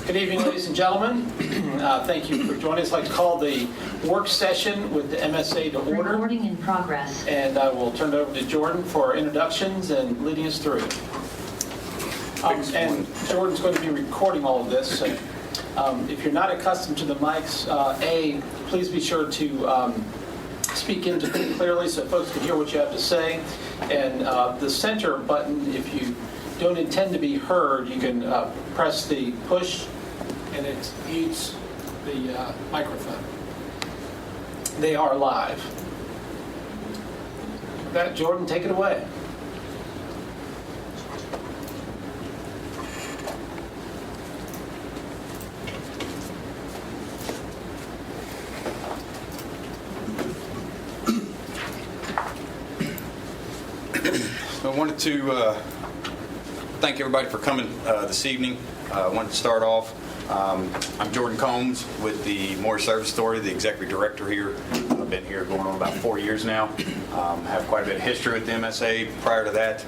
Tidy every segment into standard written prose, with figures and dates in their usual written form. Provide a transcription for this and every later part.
Good evening, ladies and gentlemen. Thank you for joining us. I'd like to call the work session with the MSA to order. Recording in progress. And I will turn it over to Jordan for introductions and leading us through. And Jordan's going to be recording all of this. So, if you're not accustomed to the mics, please be sure to speak into it clearly so folks can hear what you have to say. And the center button, if you don't intend to be heard, you can press the push and it mutes the microphone. They are live. With that, Jordan, take it away. I wanted to thank everybody for coming this evening. I wanted to start off. I'm Jordan Combs with the Morris Service Authority, the Executive Director here. I've been here going on about 4 years now. Have quite a bit of history with the MSA prior to that.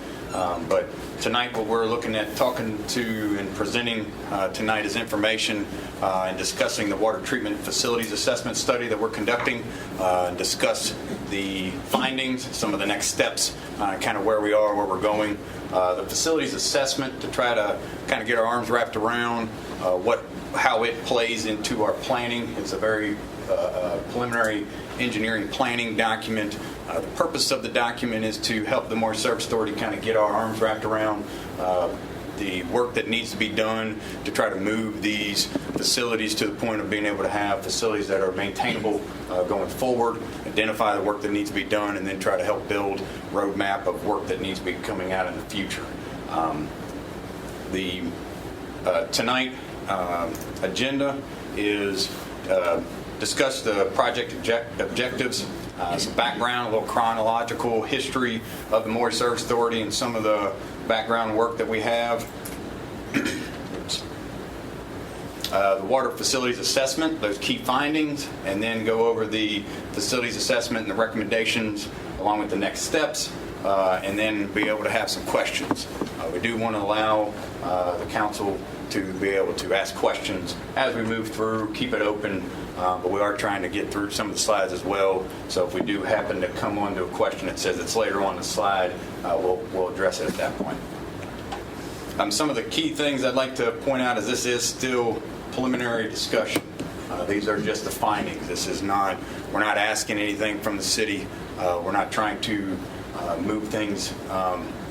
But tonight what we're looking at talking to and presenting tonight is information and discussing the water treatment facilities assessment study that we're conducting, and discuss the findings, some of the next steps, kind of where we are, where we're going. The facilities assessment to try to kind of get our arms wrapped around how it plays into our planning. It's a very preliminary engineering planning document. The purpose of the document is to help the Morris Service Authority kind of get our arms wrapped around the work that needs to be done to try to move these facilities to the point of being able to have facilities that are maintainable going forward, identify the work that needs to be done, and then try to help build a roadmap of work that needs to be coming out in the future. Tonight agenda is discuss the project objectives, some background, a little chronological history of the Morris Service Authority and some of the background work that we have. The water facilities assessment, those key findings, and then go over the facilities assessment and the recommendations along with the next steps, and then be able to have some questions. We do want to allow the council to be able to ask questions as we move through, keep it open, but we are trying to get through some of the slides as well. So if we do happen to come on to a question that says it's later on the slide, we'll address it at that point. Some of the key things I'd like to point out is this is still preliminary discussion. These are just the findings. This is not, we're not asking anything from the city. We're not trying to move things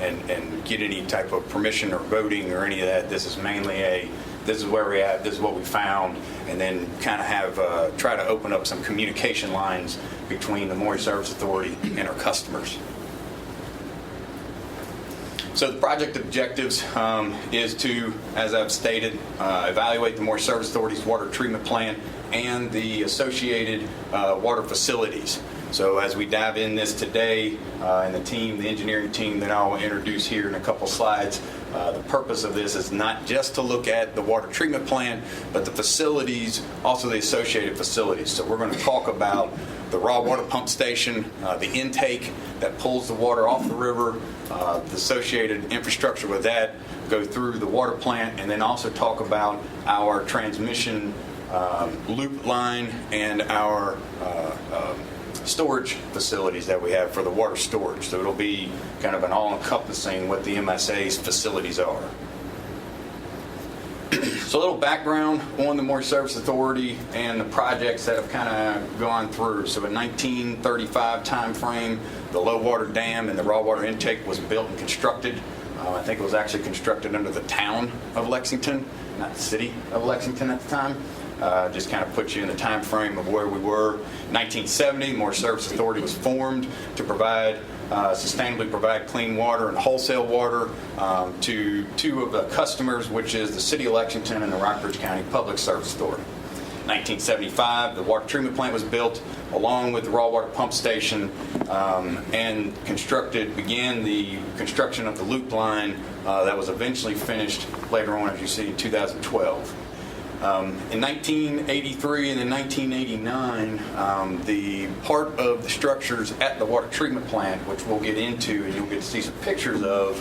and get any type of permission or voting or any of that. This is mainly this is where we're at, this is what we found, and then kind of have try to open up some communication lines between the Morris Service Authority and our customers. So the project objectives is to, as I've stated, evaluate the Morris Service Authority's water treatment plant and the associated water facilities. So as we dive in this today, and the engineering team that I'll introduce here in a couple slides, the purpose of this is not just to look at the water treatment plant, but the facilities, also the associated facilities. So we're going to talk about the raw water pump station, the intake that pulls the water off the river, the associated infrastructure with that, go through the water plant, and then also talk about our transmission loop line and our storage facilities that we have for the water storage. So it'll be kind of an all-encompassing what the MSA's facilities are. So a little background on the Morris Service Authority and the projects that have kind of gone through. So in 1935 time frame, the low water dam and the raw water intake was built and constructed. I think it was actually constructed under the town of Lexington, not the city of Lexington at the time. Just kind of put you in the time frame of where we were. 1970, Morris Service Authority was formed to sustainably provide clean water and wholesale water to two of the customers, which is the City of Lexington and the Rockbridge County Public Service Authority. 1975, the water treatment plant was built along with the raw water pump station, and began the construction of the loop line that was eventually finished later on, as you see, in 2012. In 1983 and in 1989, the part of the structures at the water treatment plant, which we'll get into and you'll get to see some pictures of,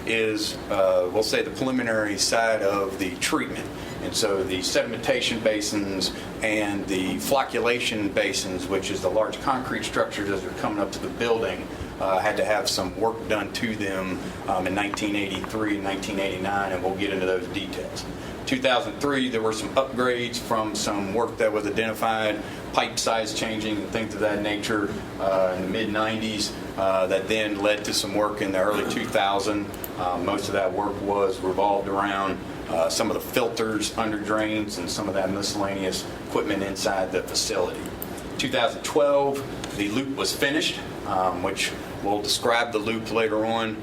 is, we'll say, the preliminary side of the treatment. And so the sedimentation basins and the flocculation basins, which is the large concrete structures as they're coming up to the building, had to have some work done to them in 1983 and 1989, and we'll get into those details. 2003, there were some upgrades from some work that was identified, pipe size changing and things of that nature in the mid-90s that then led to some work in the early 2000s. Most of that work was revolved around some of the filters under drains and some of that miscellaneous equipment inside the facility. 2012, the loop was finished, which we'll describe the loop later on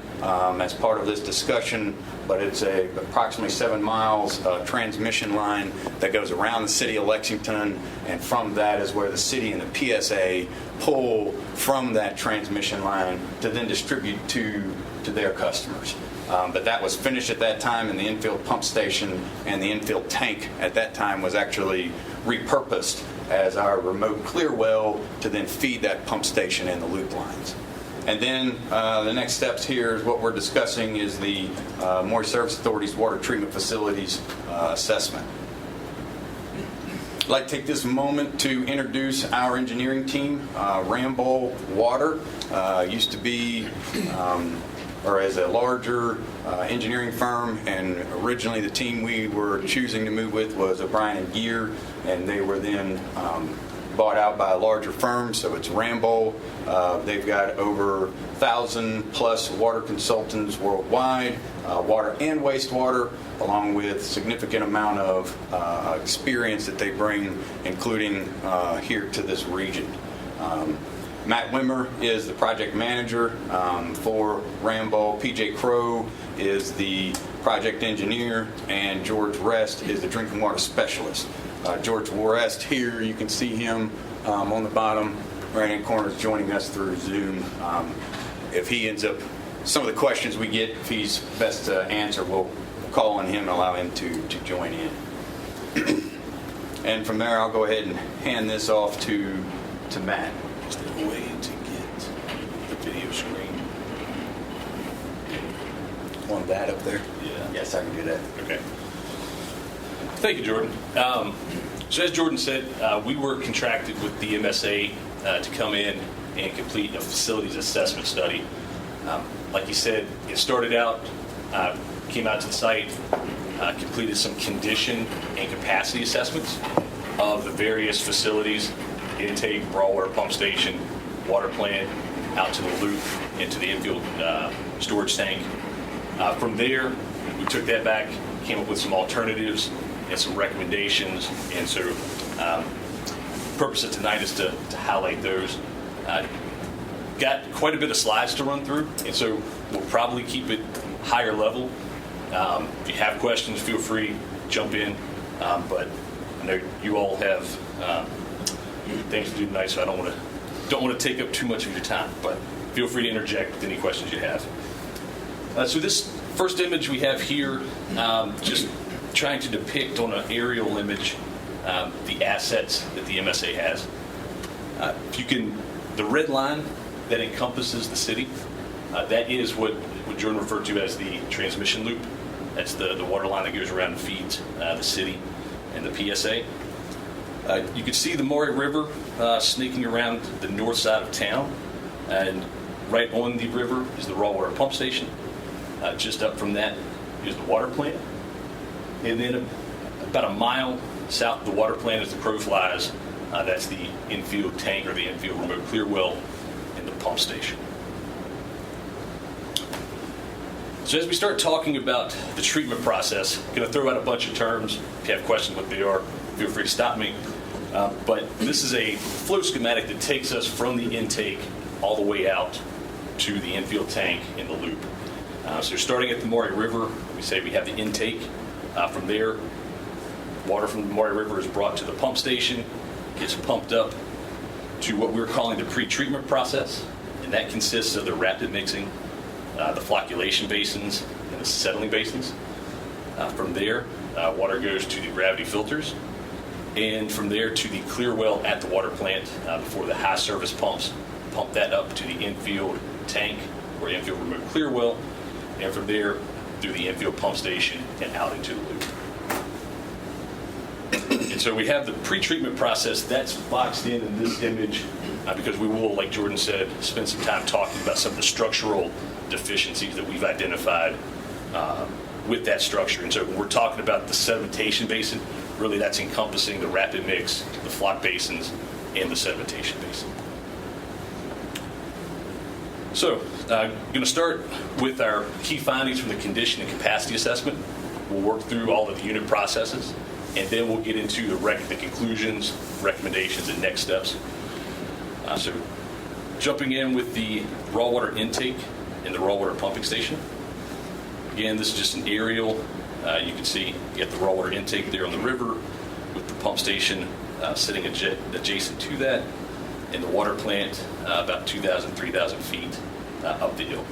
as part of this discussion, but it's approximately 7 miles transmission line that goes around the city of Lexington, and from that is where the city and the PSA pull from that transmission line to then distribute to their customers. But that was finished at that time, and the infield pump station and the infield tank at that time was actually repurposed as our remote clear well to then feed that pump station and the loop lines. And then the next steps here is what we're discussing is the Moist Service Authority's water treatment facilities assessment. I'd like to take this moment to introduce our engineering team. Ramboll Water used to be or as a larger engineering firm, and originally the team we were choosing to move with was O'Brien and Gear, and they were then bought out by a larger firm, so it's Ramboll. They've got over 1,000 plus water consultants worldwide, water and wastewater, along with significant amount of experience that they bring, including here to this region. Matt Wimmer is the project manager for Ramboll. PJ Crow is the project engineer, and George Rest is the drinking water specialist. George Rest here, you can see him on the bottom right-hand corner, is joining us through Zoom. If he ends up, some of the questions we get, if he's best to answer, we'll call on him and allow him to join in. And from there, I'll go ahead and hand this off to Matt. Is there a way to get the video screen? Want that up there? Yeah. Yes, I can do that. Okay. Thank you, Jordan. So as Jordan said, we were contracted with the MSA to come in and complete a facilities assessment study. Like he said, it started out, came out to the site, completed some condition and capacity assessments of the various facilities, intake, raw water pump station, water plant, out to the loop, into the infield storage tank. From there, we took that back, came up with some alternatives and some recommendations, and so the purpose of tonight is to highlight those. Got quite a bit of slides to run through, and so we'll probably keep it higher level. If you have questions, feel free, jump in, but I know you all have things to do tonight, so I don't want to take up too much of your time, but feel free to interject with any questions you have. So this first image we have here, just trying to depict on an aerial image the assets that the MSA has. If you can, the red line that encompasses the city, that is what Jordan referred to as the transmission loop. That's the water line that goes around and feeds the city and the PSA. You can see the Maury River sneaking around the north side of town, and right on the river is the raw water pump station. Just up from that is the water plant, and then about a mile south of the water plant as the crow flies, that's the infield tank or the infield remote clear well and the pump station. So as we start talking about the treatment process, I'm going to throw out a bunch of terms. If you have questions what they are, feel free to stop me. But this is a flow schematic that takes us from the intake all the way out to the infield tank in the loop. So starting at the Maury River, we say we have the intake. From there, water from the Maury River is brought to the pump station, gets pumped up to what we're calling the pre-treatment process, and that consists of the rapid mixing, the flocculation basins, and the settling basins. From there, water goes to the gravity filters, and from there to the clear well at the water plant before the high service pumps pump that up to the infield tank or infield remote clear well, and from there through the infield pump station and out into the loop. And so we have the pretreatment process that's boxed in this image because we will, like Jordan said, spend some time talking about some of the structural deficiencies that we've identified with that structure. And so when we're talking about the sedimentation basin, really that's encompassing the rapid mix, the flock basins, and the sedimentation basin. So I'm going to start with our key findings from the condition and capacity assessment. We'll work through all of the unit processes, and then we'll get into the conclusions, recommendations, and next steps. So jumping in with the raw water intake and the raw water pumping station. Again, this is just an aerial. You can see you get the raw water intake there on the river with the pump station sitting adjacent to that, and the water plant about 2,000, 3,000 feet up the hill.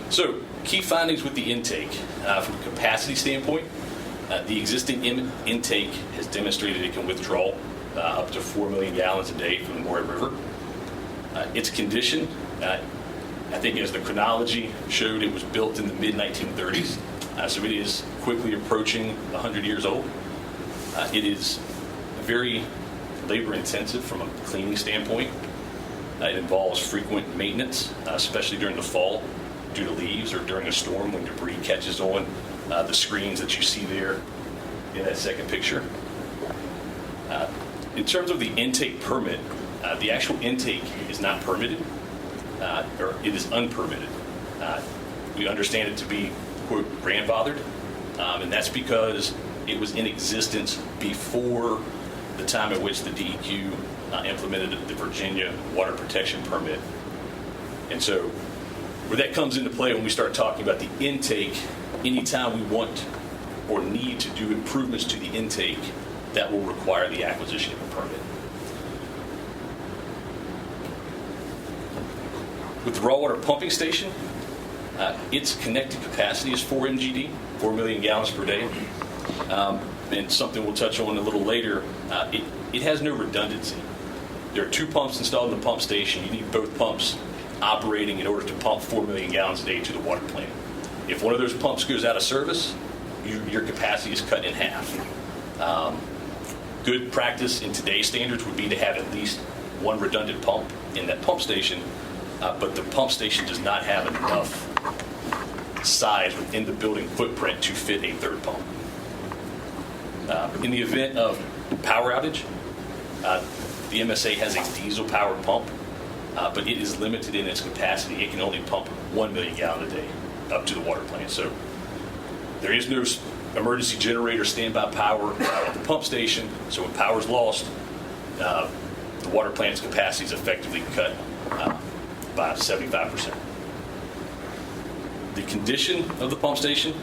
So key findings with the intake. From a capacity standpoint, the existing intake has demonstrated it can withdraw up to 4 million gallons a day from the Moray River. Its condition, I think as the chronology showed, it was built in the mid-1930s, so it is quickly approaching 100 years old. It is very labor-intensive from a cleaning standpoint. It involves frequent maintenance, especially during the fall due to leaves or during a storm when debris catches on the screens that you see there in that second picture. In terms of the intake permit, the actual intake is not permitted, or it is unpermitted. We understand it to be, quote, grandfathered, and that's because it was in existence before the time at which the DEQ implemented the Virginia Water Protection Permit. And so where that comes into play when we start talking about the intake, anytime we want or need to do improvements to the intake, that will require the acquisition of a permit. With the raw water pumping station, its connected capacity is 4 MGD, 4 million gallons per day. And something we'll touch on a little later, it has no redundancy. There are 2 pumps installed in the pump station. You need both pumps operating in order to pump 4 million gallons a day to the water plant. If one of those pumps goes out of service, your capacity is cut in half. Good practice in today's standards would be to have at least 1 redundant pump in that pump station, but the pump station does not have enough size within the building footprint to fit a 3rd pump. In the event of power outage, the MSA has a diesel-powered pump, but it is limited in its capacity. It can only pump 1 million gallons a day up to the water plant. So there is no emergency generator standby power at the pump station. So when power is lost, the water plant's capacity is effectively cut by 75%. The condition of the pump station,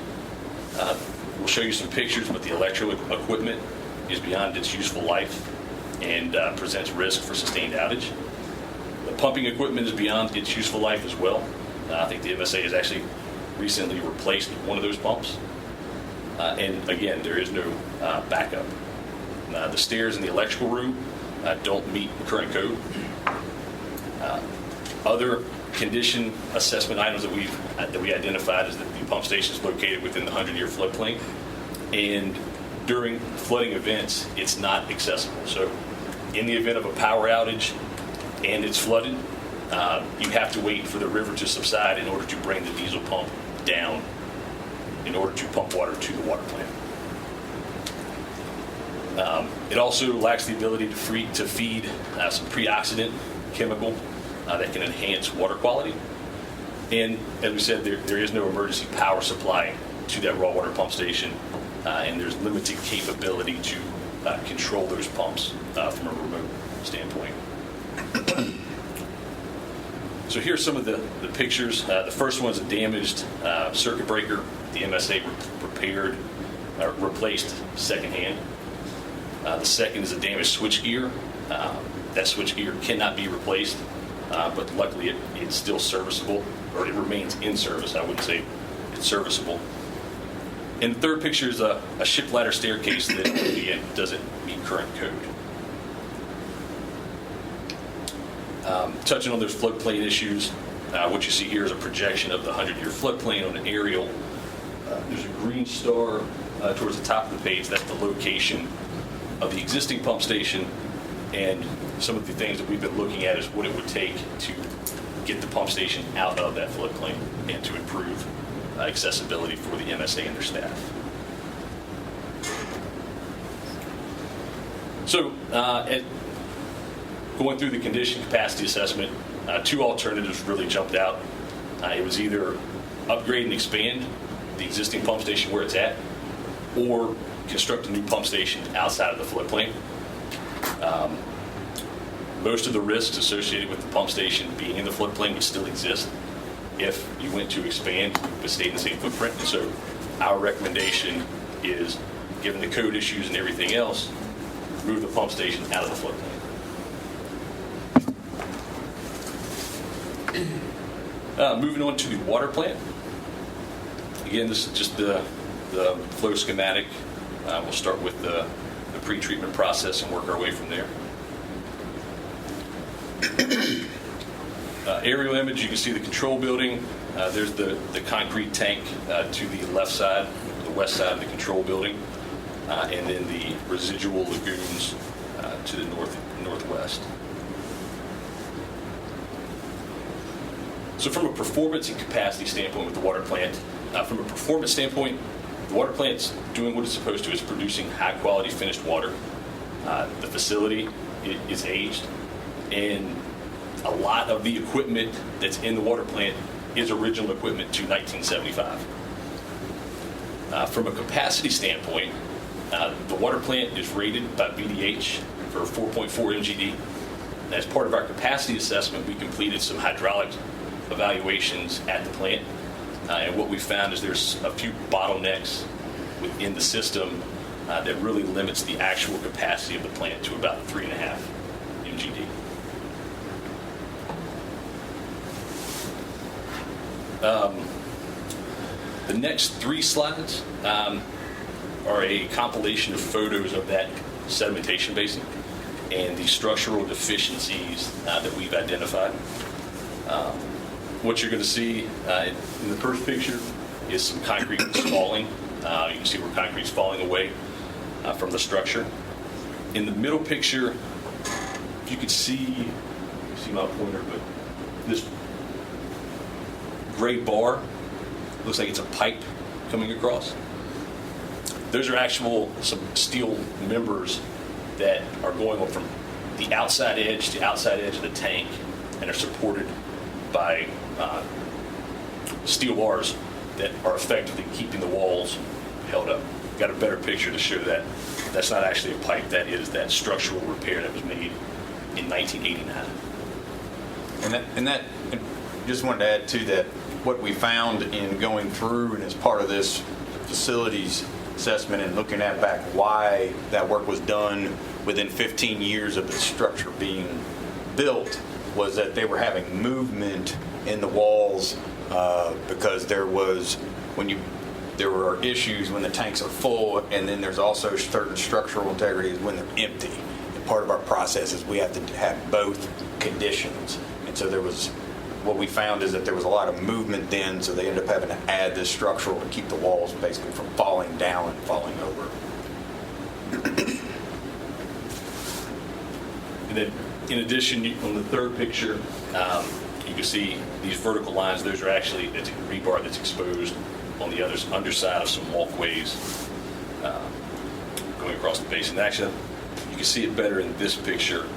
we'll show you some pictures, but the electrical equipment is beyond its useful life and presents risk for sustained outage. The pumping equipment is beyond its useful life as well. I think the MSA has actually recently replaced one of those pumps. And again, there is no backup. The stairs in the electrical room don't meet the current code. Other condition assessment items that we identified is that the pump station is located within the 100-year floodplain, and during flooding events, it's not accessible. So, in the event of a power outage and it's flooded, you have to wait for the river to subside in order to bring the diesel pump down in order to pump water to the water plant. It also lacks the ability to feed some pre-oxidant chemical that can enhance water quality. And as we said, there is no emergency power supply to that raw water pump station, and there's limited capability to control those pumps from a remote standpoint. So here's some of the pictures. The first one's a damaged circuit breaker. The MSA replaced secondhand. The second is a damaged switchgear. That switchgear cannot be replaced, but luckily it's still serviceable, or it remains in service. I wouldn't say it's serviceable. And the third picture is a ship ladder staircase that, again, doesn't meet current code. Touching on those floodplain issues, What you see here is a projection of the 100-year floodplain on an aerial. There's a green star towards the top of the page. That's the location of the existing pump station, and some of the things that we've been looking at is what it would take to get the pump station out of that floodplain and to improve accessibility for the MSA and their staff. So, going through the condition capacity assessment, two alternatives really jumped out. It was either upgrade and expand the existing pump station where it's at, or construct a new pump station outside of the floodplain. Most of the risks associated with the pump station being in the floodplain would still exist if you went to expand but stayed in the same footprint. And so our recommendation is, given the code issues and everything else, move the pump station out of the floodplain. Moving on to the water plant. Again, this is just the flow schematic. We'll start with the pre-treatment process and work our way from there. Aerial image, you can see the control building. There's the concrete tank to the left side, the west side of the control building, and then the residual lagoons to the northwest. So from a performance and capacity standpoint with the water plant, from a performance standpoint, the water plant's doing what it's supposed to. It's producing high quality finished water. The facility is aged, and a lot of the equipment that's in the water plant is original equipment to 1975. From a capacity standpoint, the water plant is rated by BDH for 4.4 MGD. And as part of our capacity assessment, we completed some hydraulic evaluations at the plant. And what we found is there's a few bottlenecks within the system that really limits the actual capacity of the plant to about 3.5 MGD. The next three slides are a compilation of photos of that sedimentation basin and the structural deficiencies that we've identified. What you're going to see in the first picture is some concrete that's falling. You can see where concrete's falling away from the structure. In the middle picture, if you could see my pointer, but this gray bar looks like it's a pipe coming across. Those are some steel members that are going from the outside edge to outside edge of the tank and are supported by steel bars that are effectively keeping the walls held up. Got a better picture to show that that's not actually a pipe, that is that structural repair that was made in 1989. And that just wanted to add to that, what we found in going through and as part of this facilities assessment and looking at back why that work was done within 15 years of the structure being built was that they were having movement in the walls because there were issues when the tanks are full, and then there's also certain structural integrities when they're empty. And part of our process is we have to have both conditions. And so what we found is that there was a lot of movement then, so they ended up having to add this structural to keep the walls basically from falling down and falling over. And then, in addition, on the third picture, you can see these vertical lines. Those are actually, it's a rebar that's exposed on the underside of some walkways going across the basin. Actually, you can see it better in this picture.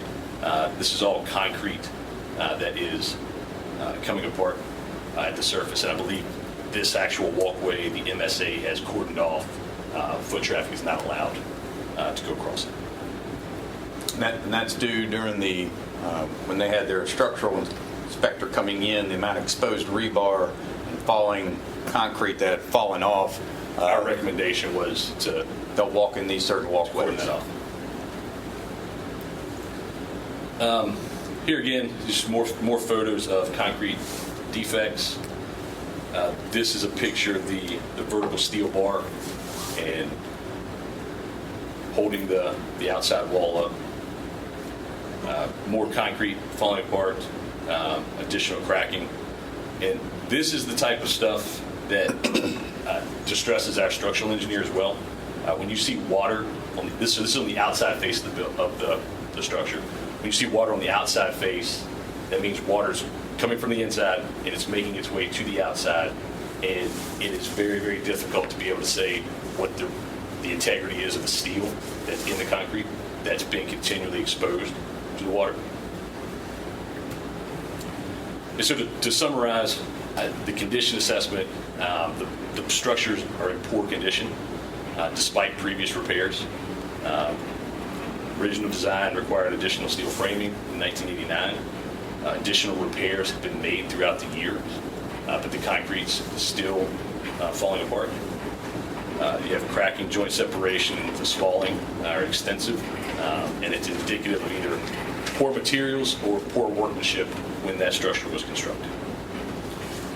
This is all concrete that is coming apart at the surface, and I believe this actual walkway, the MSA has cordoned off. Foot traffic is not allowed to go across it. And that's due during when they had their structural inspector coming in, the amount of exposed rebar and falling concrete that had fallen off. Our recommendation was they'll walk in these certain walkways. That off. Here again, just more photos of concrete defects. This is a picture of the vertical steel bar and holding the outside wall up. More concrete falling apart, additional cracking. And this is the type of stuff that distresses our structural engineer as well. When you see water, this is on the outside face of the structure. When you see water on the outside face, that means water's coming from the inside and it's making its way to the outside. And it is very, very difficult to be able to say what the integrity is of the steel that's in the concrete that's been continually exposed to the water. And so to summarize, the condition assessment, the structures are in poor condition despite previous repairs. Original design required additional steel framing in 1989. Additional repairs have been made throughout the years, but the concrete's still falling apart. You have cracking, joint separation, the spalling are extensive, and it's indicative of either poor materials or poor workmanship when that structure was constructed.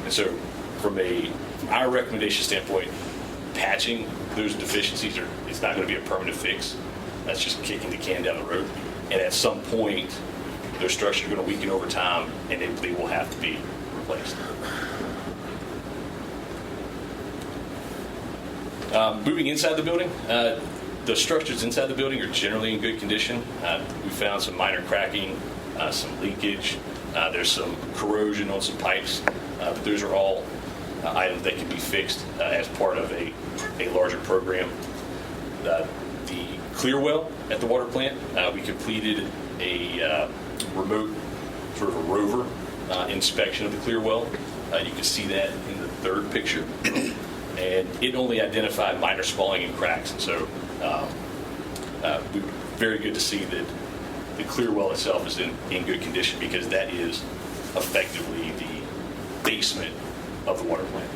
And so from our recommendation standpoint, patching those deficiencies, it's not going to be a permanent fix. That's just kicking the can down the road. And at some point, their structure is going to weaken over time, and they will have to be replaced. Moving inside the building, the structures inside the building are generally in good condition. We found some minor cracking, some leakage. There's some corrosion on some pipes, but those are all items that can be fixed as part of a larger program. The clear well at the water plant, we completed a remote sort of a rover inspection of the clear well. You can see that in the third picture. And it only identified minor spalling and cracks. And so very good to see that the clear well itself is in good condition, because that is effectively the basement of the water plant.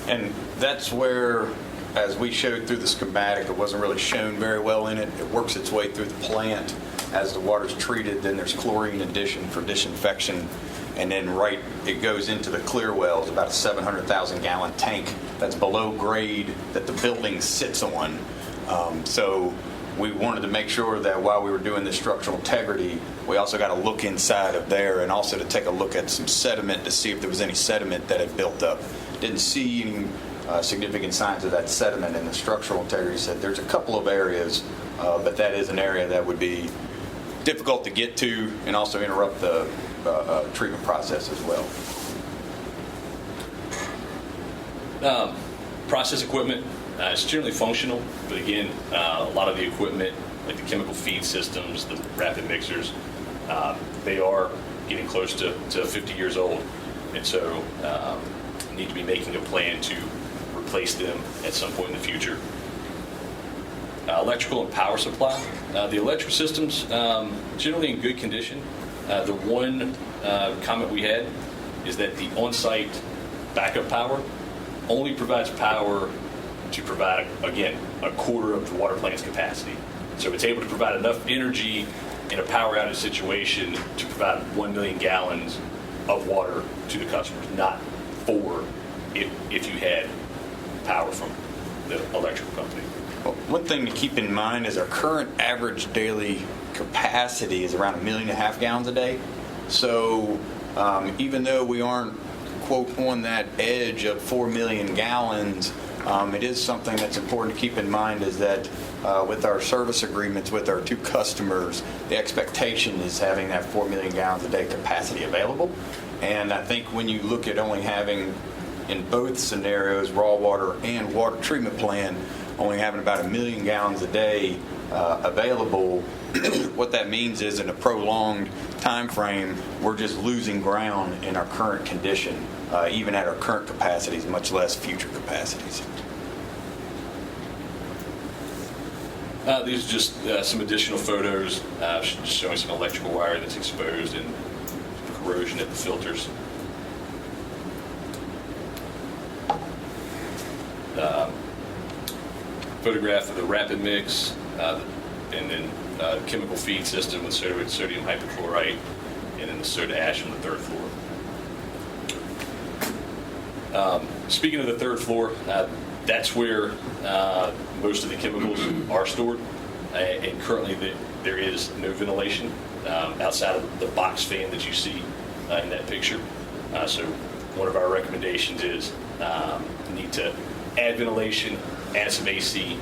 And that's where, as we showed through the schematic, it wasn't really shown very well in it. It works its way through the plant as the water's treated. Then there's chlorine addition for disinfection. And then it goes into the clear well. It's about a 700,000 gallon tank that's below grade that the building sits on. So we wanted to make sure that while we were doing this structural integrity, we also got to look inside of there, and also to take a look at some sediment to see if there was any sediment that had built up. Didn't see any significant signs of that sediment in the structural integrity. Said there's a couple of areas, but that is an area that would be difficult to get to and also interrupt the treatment process as well. Process equipment, it's generally functional, but again, a lot of the equipment, like the chemical feed systems, the rapid mixers, they are getting close to 50 years old, and so need to be making a plan to replace them at some point in the future. Electrical and power supply. The electrical systems, generally in good condition. The one comment we had is that the on-site backup power only provides power to provide, again, a quarter of the water plant's capacity. So it's able to provide enough energy in a power outage situation to provide 1 million gallons of water to the customers, not 4 if you had power from the electrical company. Well, one thing to keep in mind is our current average daily capacity is around 1.5 million gallons a day. So even though we aren't, quote, on that edge of 4 million gallons, it is something that's important to keep in mind, is that with our service agreements with our 2 customers, the expectation is having that 4 million gallons a day capacity available. And I think when you look at only having, in both scenarios, raw water and water treatment plant, only having about 1 million gallons a day available, what that means is in a prolonged time frame, we're just losing ground in our current condition, even at our current capacities, much less future capacities. These are just some additional photos showing some electrical wire that's exposed and corrosion at the filters. Photograph of the rapid mix, and then chemical feed system with sodium hypochlorite, and then the soda ash on the 3rd floor. Speaking of the 3rd floor, that's where most of the chemicals are stored, and currently there is no ventilation outside of the box fan that you see in that picture. So one of our recommendations is need to add ventilation, add some AC,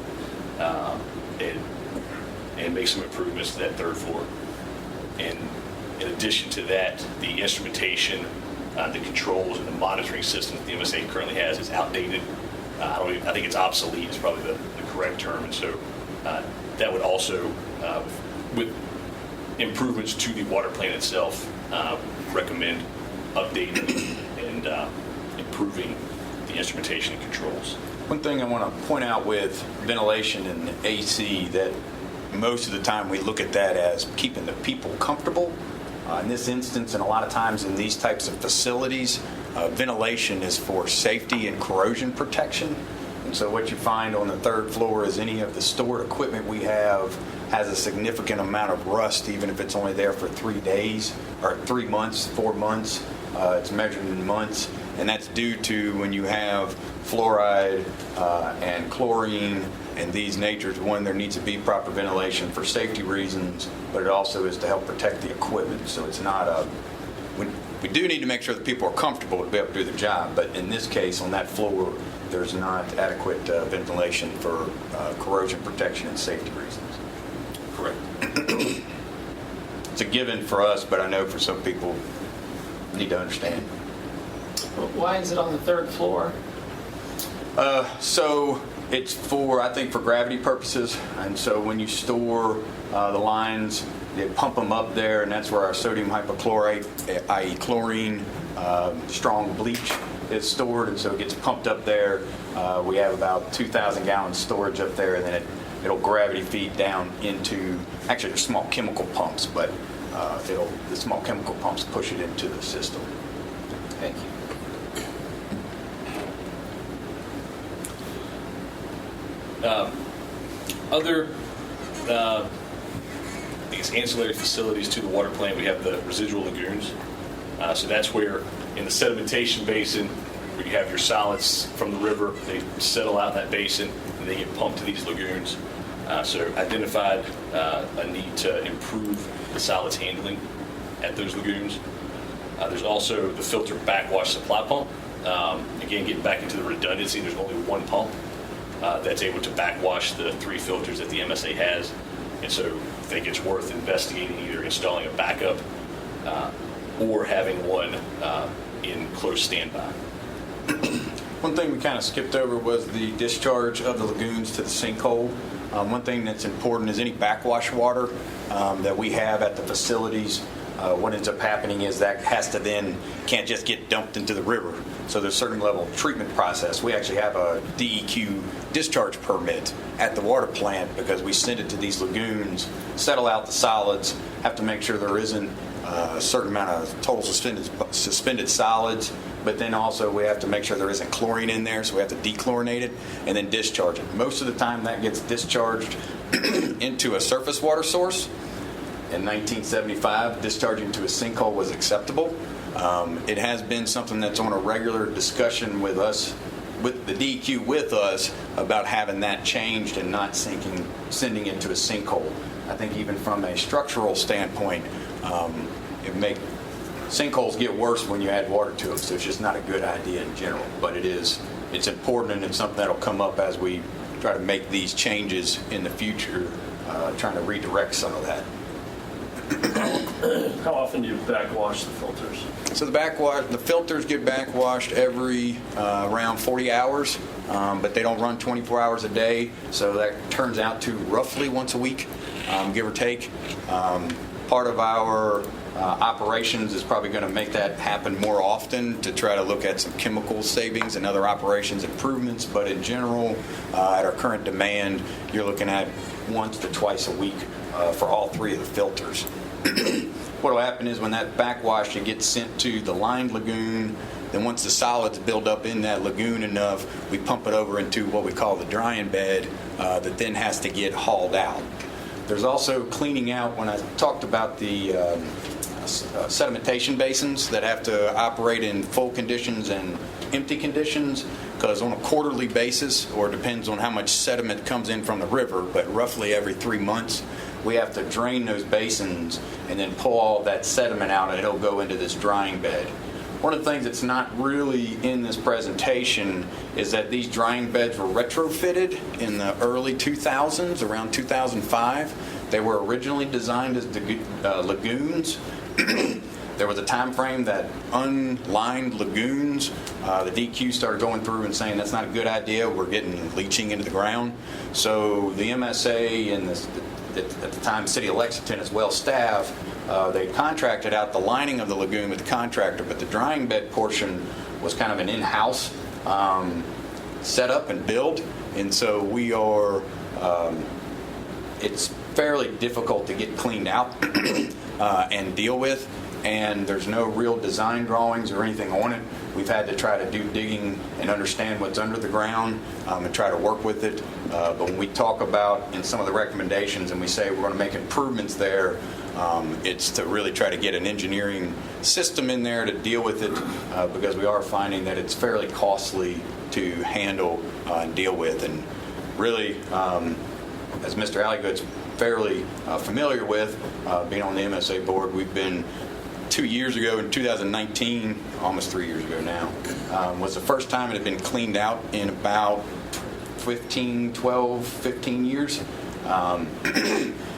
and make some improvements to that third floor. And in addition to that, the instrumentation, the controls, and the monitoring system that the MSA currently has is outdated. I think it's obsolete is probably the correct term. And so that would also, with improvements to the water plant itself, recommend updating and improving the instrumentation and controls. One thing I want to point out with ventilation and AC, that most of the time we look at that as keeping the people comfortable. In this instance, and a lot of times in these types of facilities, ventilation is for safety and corrosion protection. And so what you find on the third floor is any of the stored equipment we have has a significant amount of rust, even if it's only there for 3 days or 3 months, 4 months. It's measured in months, and that's due to when you have fluoride and chlorine and these natures. One, there needs to be proper ventilation for safety reasons, but it also is to help protect the equipment. So it's not a, we do need to make sure that people are comfortable to be able to do the job, but in this case, on that floor, there's not adequate ventilation for corrosion protection and safety reasons. Correct. It's a given for us, but I know for some people need to understand. Why is it on the third floor? So it's for, I think, for gravity purposes. And so when you store the lines, they pump them up there, and that's where our sodium hypochlorite, i.e. chlorine, strong bleach, is stored. And so it gets pumped up there. We have about 2,000 gallons storage up there, and then it'll gravity feed down into, actually they're small chemical pumps, but the small chemical pumps push it into the system. Thank you. Other these ancillary facilities to the water plant, we have the residual lagoons. So that's where in the sedimentation basin, where you have your solids from the river, they settle out in that basin and they get pumped to these lagoons. So identified a need to improve the solids handling at those lagoons. There's also the filter backwash supply pump. Again, getting back into the redundancy, there's only one pump that's able to backwash the 3 filters that the MSA has. And so I think it's worth investigating either installing a backup or having one in close standby. One thing we kind of skipped over was the discharge of the lagoons to the sinkhole. One thing that's important is any backwash water that we have at the facilities. What ends up happening is that has to then, can't just get dumped into the river. So there's a certain level of treatment process. We actually have a DEQ discharge permit at the water plant because we send it to these lagoons, settle out the solids, have to make sure there isn't a certain amount of total suspended solids, but then also we have to make sure there isn't chlorine in there, so we have to dechlorinate it and then discharge it. Most of the time that gets discharged into a surface water source. In 1975, discharging to a sinkhole was acceptable. It has been something that's on a regular discussion with us, with the DEQ with us, about having that changed and not sending it to a sinkhole. I think even from a structural standpoint, sinkholes get worse when you add water to them, so it's just not a good idea in general. But it's important, and it's something that'll come up as we try to make these changes in the future, trying to redirect some of that. How often do you backwash the filters? So the filters get backwashed every around 40 hours, but they don't run 24 hours a day, so that turns out to roughly once a week, give or take. Part of our operations is probably going to make that happen more often to try to look at some chemical savings and other operations improvements, but in general, at our current demand, you're looking at once to twice a week for all 3 of the filters. What will happen is when that backwash, it gets sent to the lined lagoon. Then once the solids build up in that lagoon enough, we pump it over into what we call the drying bed that then has to get hauled out. There's also cleaning out, when I talked about the sedimentation basins that have to operate in full conditions and empty conditions, because on a quarterly basis, or depends on how much sediment comes in from the river, but roughly every 3 months, we have to drain those basins and then pull all that sediment out, and it'll go into this drying bed. one of the things that's not really in this presentation is that these drying beds were retrofitted in the early 2000s, around 2005. They were originally designed as lagoons. There was a time frame that unlined lagoons, the DQ started going through and saying that's not a good idea. We're getting leaching into the ground. So the MSA and at the time, the city of Lexington, as well staff, they contracted out the lining of the lagoon with the contractor, but the drying bed portion was kind of an in-house set up and build. And so we are, it's fairly difficult to get cleaned out and deal with. And there's no real design drawings or anything on it. We've had to try to do digging and understand what's under the ground and try to work with it. But when we talk about in some of the recommendations and we say we're going to make improvements there, it's to really try to get an engineering system in there to deal with it because we are finding that it's fairly costly to handle and deal with. And really, as Mr. Alligood's fairly familiar with, being on the MSA board, we've been 2 years ago in 2019, almost 3 years ago now, was the first time it had been cleaned out in about 15 years.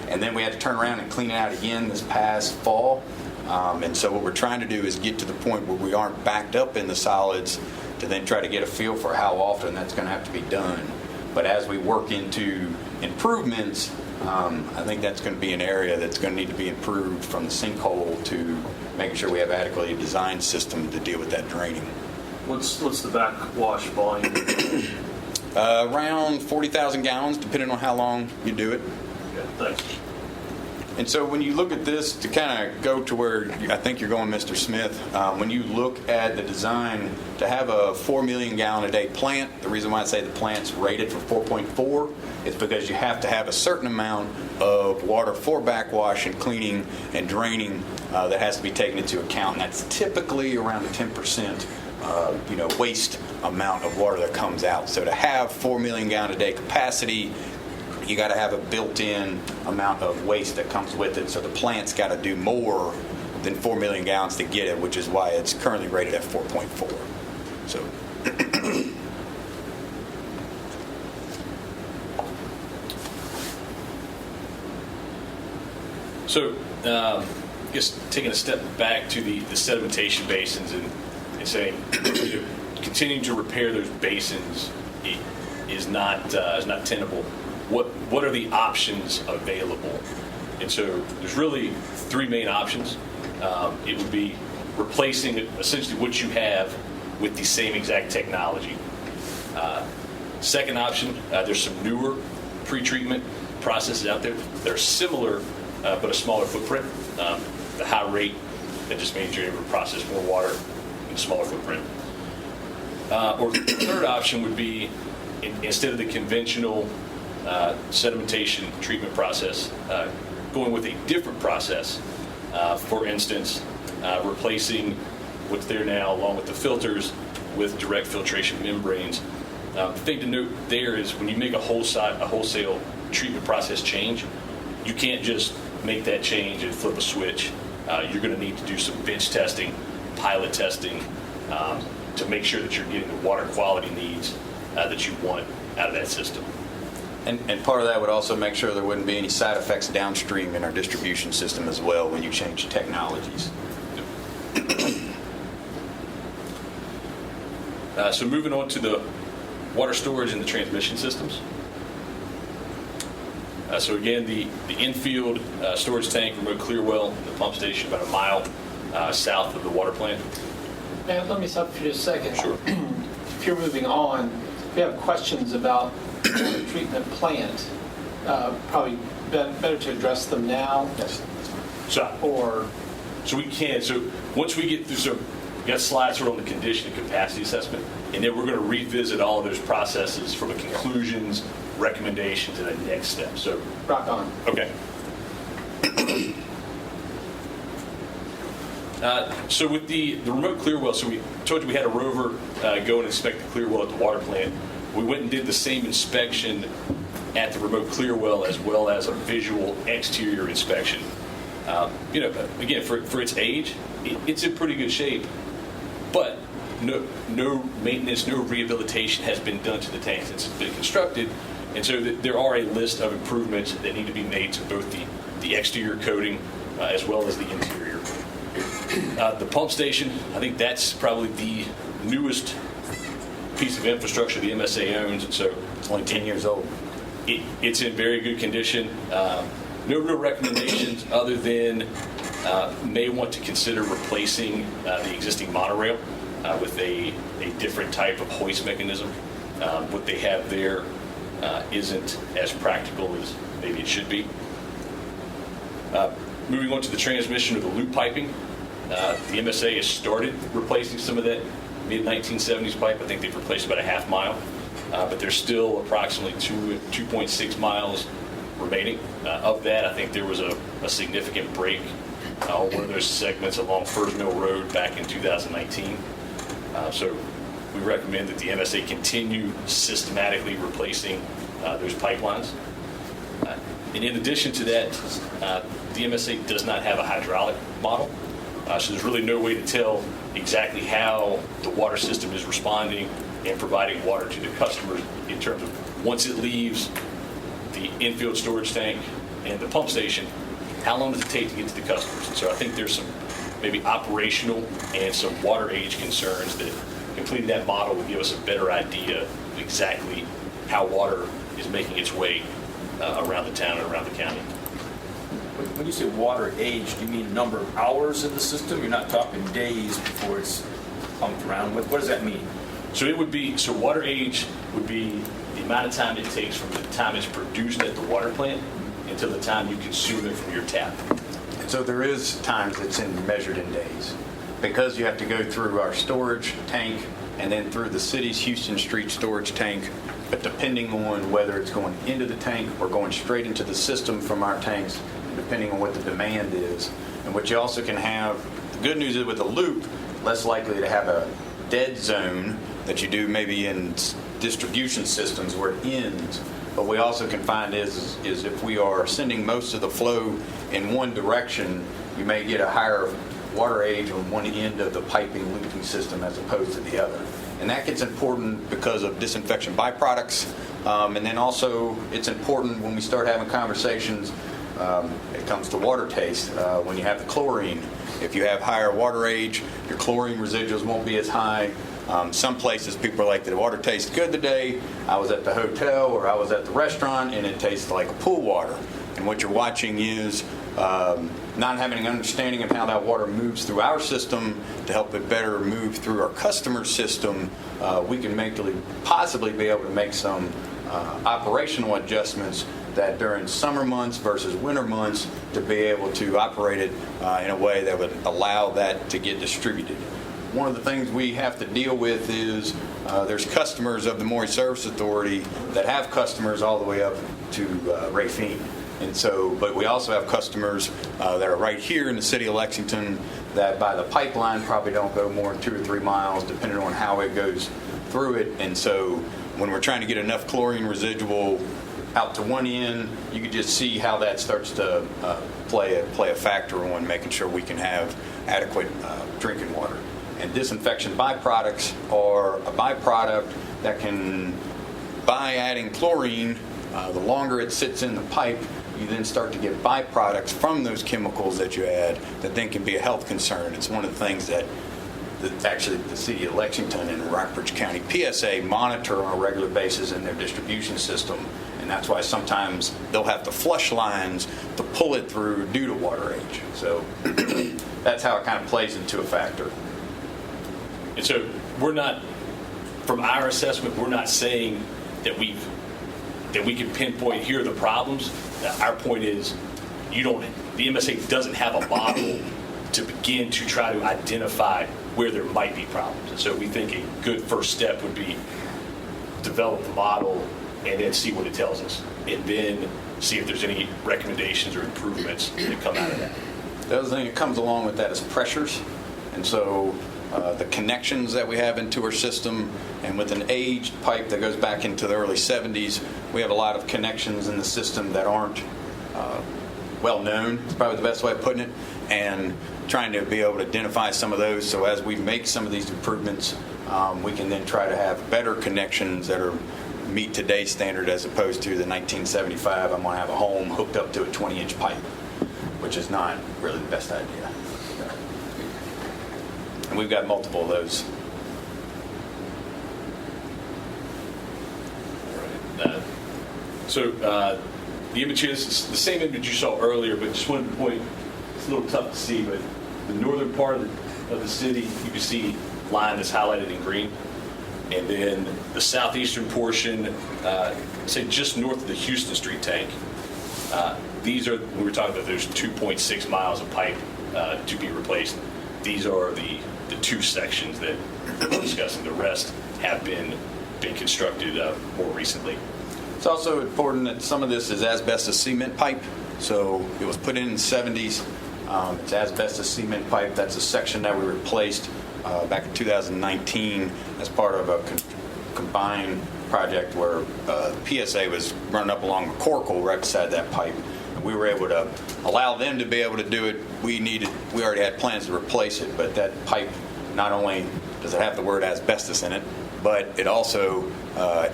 And then we had to turn around and clean it out again this past fall. And so what we're trying to do is get to the point where we aren't backed up in the solids to then try to get a feel for how often that's going to have to be done. But as we work into improvements, I think that's going to be an area that's going to need to be improved from the sinkhole to making sure we have adequately designed system to deal with that draining. What's the backwash volume? Around 40,000 gallons, depending on how long you do it. Okay, thanks. And so when you look at this, to kind of go to where I think you're going, Mr. Smith, when you look at the design to have a 4 million gallon a day plant, the reason why I say the plant's rated for 4.4 is because you have to have a certain amount of water for backwash and cleaning and draining that has to be taken into account. And that's typically around a 10% waste amount of water that comes out. So to have 4 million gallon a day capacity, you got to have a built-in amount of waste that comes with it. So the plant's got to do more than 4 million gallons to get it, which is why it's currently rated at 4.4. So. So, I guess taking a step back to the sedimentation basins and saying continuing to repair those basins is not tenable. What are the options available? And so there's really three main options. It would be replacing essentially what you have with the same exact technology. Second option, there's some newer pre-treatment processes out there that are similar but a smaller footprint. The high rate, that just means you're able to process more water in a smaller footprint. Or the third option would be instead of the conventional sedimentation treatment process, going with a different process. For instance, replacing what's there now along with the filters with direct filtration membranes. The thing to note there is when you make a wholesale treatment process change, you can't just make that change and flip a switch. You're going to need to do some bench testing, pilot testing, to make sure that you're getting the water quality needs that you want out of that system. And part of that would also make sure there wouldn't be any side effects downstream in our distribution system as well when you change technologies. So moving on to the water storage and the transmission systems. So again, the infield storage tank, remote clear well, and the pump station about a mile south of the water plant. Now, let me stop for just a second. Sure. If you're moving on, if you have questions about the treatment plant, probably better to address them now. Yes. So we can. So once we get through, so we got slides sort of on the condition and capacity assessment, and then we're going to revisit all of those processes from a conclusions, recommendation to the next step. So Rock on. okay. So with the remote clear well, so we told you we had a rover go and inspect the clear well at the water plant. We went and did the same inspection at the remote clear well as a visual exterior inspection. Again, for its age, it's in pretty good shape. But no maintenance, no rehabilitation has been done to the tank since it's been constructed. And so there are a list of improvements that need to be made to both the exterior coating as well as the interior. The pump station, I think that's probably the newest piece of infrastructure the MSA owns, and so It's only 10 years old. it's in very good condition. No real recommendations other than may want to consider replacing the existing monorail with a different type of hoist mechanism. What they have there isn't as practical as maybe it should be. Moving on to the transmission of the loop piping, the MSA has started replacing some of that mid-1970s pipe. I think they've replaced about a half mile, but there's still approximately 2.6 miles remaining. Of that, I think there was a significant break on one of those segments along First Mill Road back in 2019. So we recommend that the MSA continue systematically replacing those pipelines. And in addition to that, the MSA does not have a hydraulic model, so there's really no way to tell exactly how the water system is responding and providing water to the customers in terms of once it leaves the infield storage tank and the pump station, how long does it take to get to the customers? And so I think there's some maybe operational and some water age concerns that completing that model would give us a better idea of exactly how water is making its way around the town and around the county. When you say water age, do you mean number of hours in the system? You're not talking days before it's pumped around. What does that mean? So water age would be the amount of time it takes from the time it's produced at the water plant until the time you consume it from your tap. So there is times that's measured in days. Because you have to go through our storage tank and then through the city's Houston Street storage tank, but depending on whether it's going into the tank or going straight into the system from our tanks, depending on what the demand is. And what you also can have, the good news is with a loop, less likely to have a dead zone that you do maybe in distribution systems where it ends. But we also can find is if we are sending most of the flow in one direction, you may get a higher water age on one end of the piping looping system as opposed to the other. And that gets important because of disinfection byproducts. And then also it's important when we start having conversations, it comes to water taste, when you have the chlorine. If you have higher water age, your chlorine residuals won't be as high. Some places people are like, the water tastes good today. I was at the hotel or I was at the restaurant and it tastes like pool water. And what you're watching is not having an understanding of how that water moves through our system to help it better move through our customer system. We can possibly be able to make some operational adjustments that during summer months versus winter months to be able to operate it in a way that would allow that to get distributed. One of the things we have to deal with is there's customers of the Maury Service Authority that have customers all the way up to Rafine. And so, but we also have customers that are right here in the city of Lexington that by the pipeline probably don't go more than 2 or 3 miles depending on how it goes through it. And so when we're trying to get enough chlorine residual out to one end, you can just see how that starts to play a factor on making sure we can have adequate drinking water. And disinfection byproducts are a byproduct that can, by adding chlorine, the longer it sits in the pipe, you then start to get byproducts from those chemicals that you add that then can be a health concern. It's one of the things that actually the city of Lexington and Rockbridge County PSA monitor on a regular basis in their distribution system. And that's why sometimes they'll have to flush lines to pull it through due to water age. So that's how it kind of plays into a factor. And so we're not, from our assessment, we're not saying that we can pinpoint here are the problems. Our point is the MSA doesn't have a model to begin to try to identify where there might be problems. And so we think a good first step would be develop the model and then see what it tells us, and then see if there's any recommendations or improvements that come out of that. The other thing that comes along with that is pressures. And so the connections that we have into our system, and with an aged pipe that goes back into the early 70s, we have a lot of connections in the system that aren't well-known, is probably the best way of putting it, and trying to be able to identify some of those. So as we make some of these improvements, we can then try to have better connections that meet today's standard as opposed to the 1975, I'm going to have a home hooked up to a 20-inch pipe, which is not really the best idea. And we've got multiple of those. The image here is the same image you saw earlier, but just wanted to point, it's a little tough to see, but the northern part of the city, you can see line is highlighted in green. And then the southeastern portion, say just north of the Houston Street tank, these are, we were talking about there's 2.6 miles of pipe to be replaced. These are the two sections that we're discussing. The rest have been constructed more recently. It's also important that some of this is asbestos cement pipe. So it was put in the 70s. It's asbestos cement pipe. That's a section that we replaced back in 2019 as part of a combined project where PSA was running up along McCorkle right beside that pipe. And we were able to allow them to be able to do it. We already had plans to replace it, but that pipe, not only does it have the word asbestos in it, but it also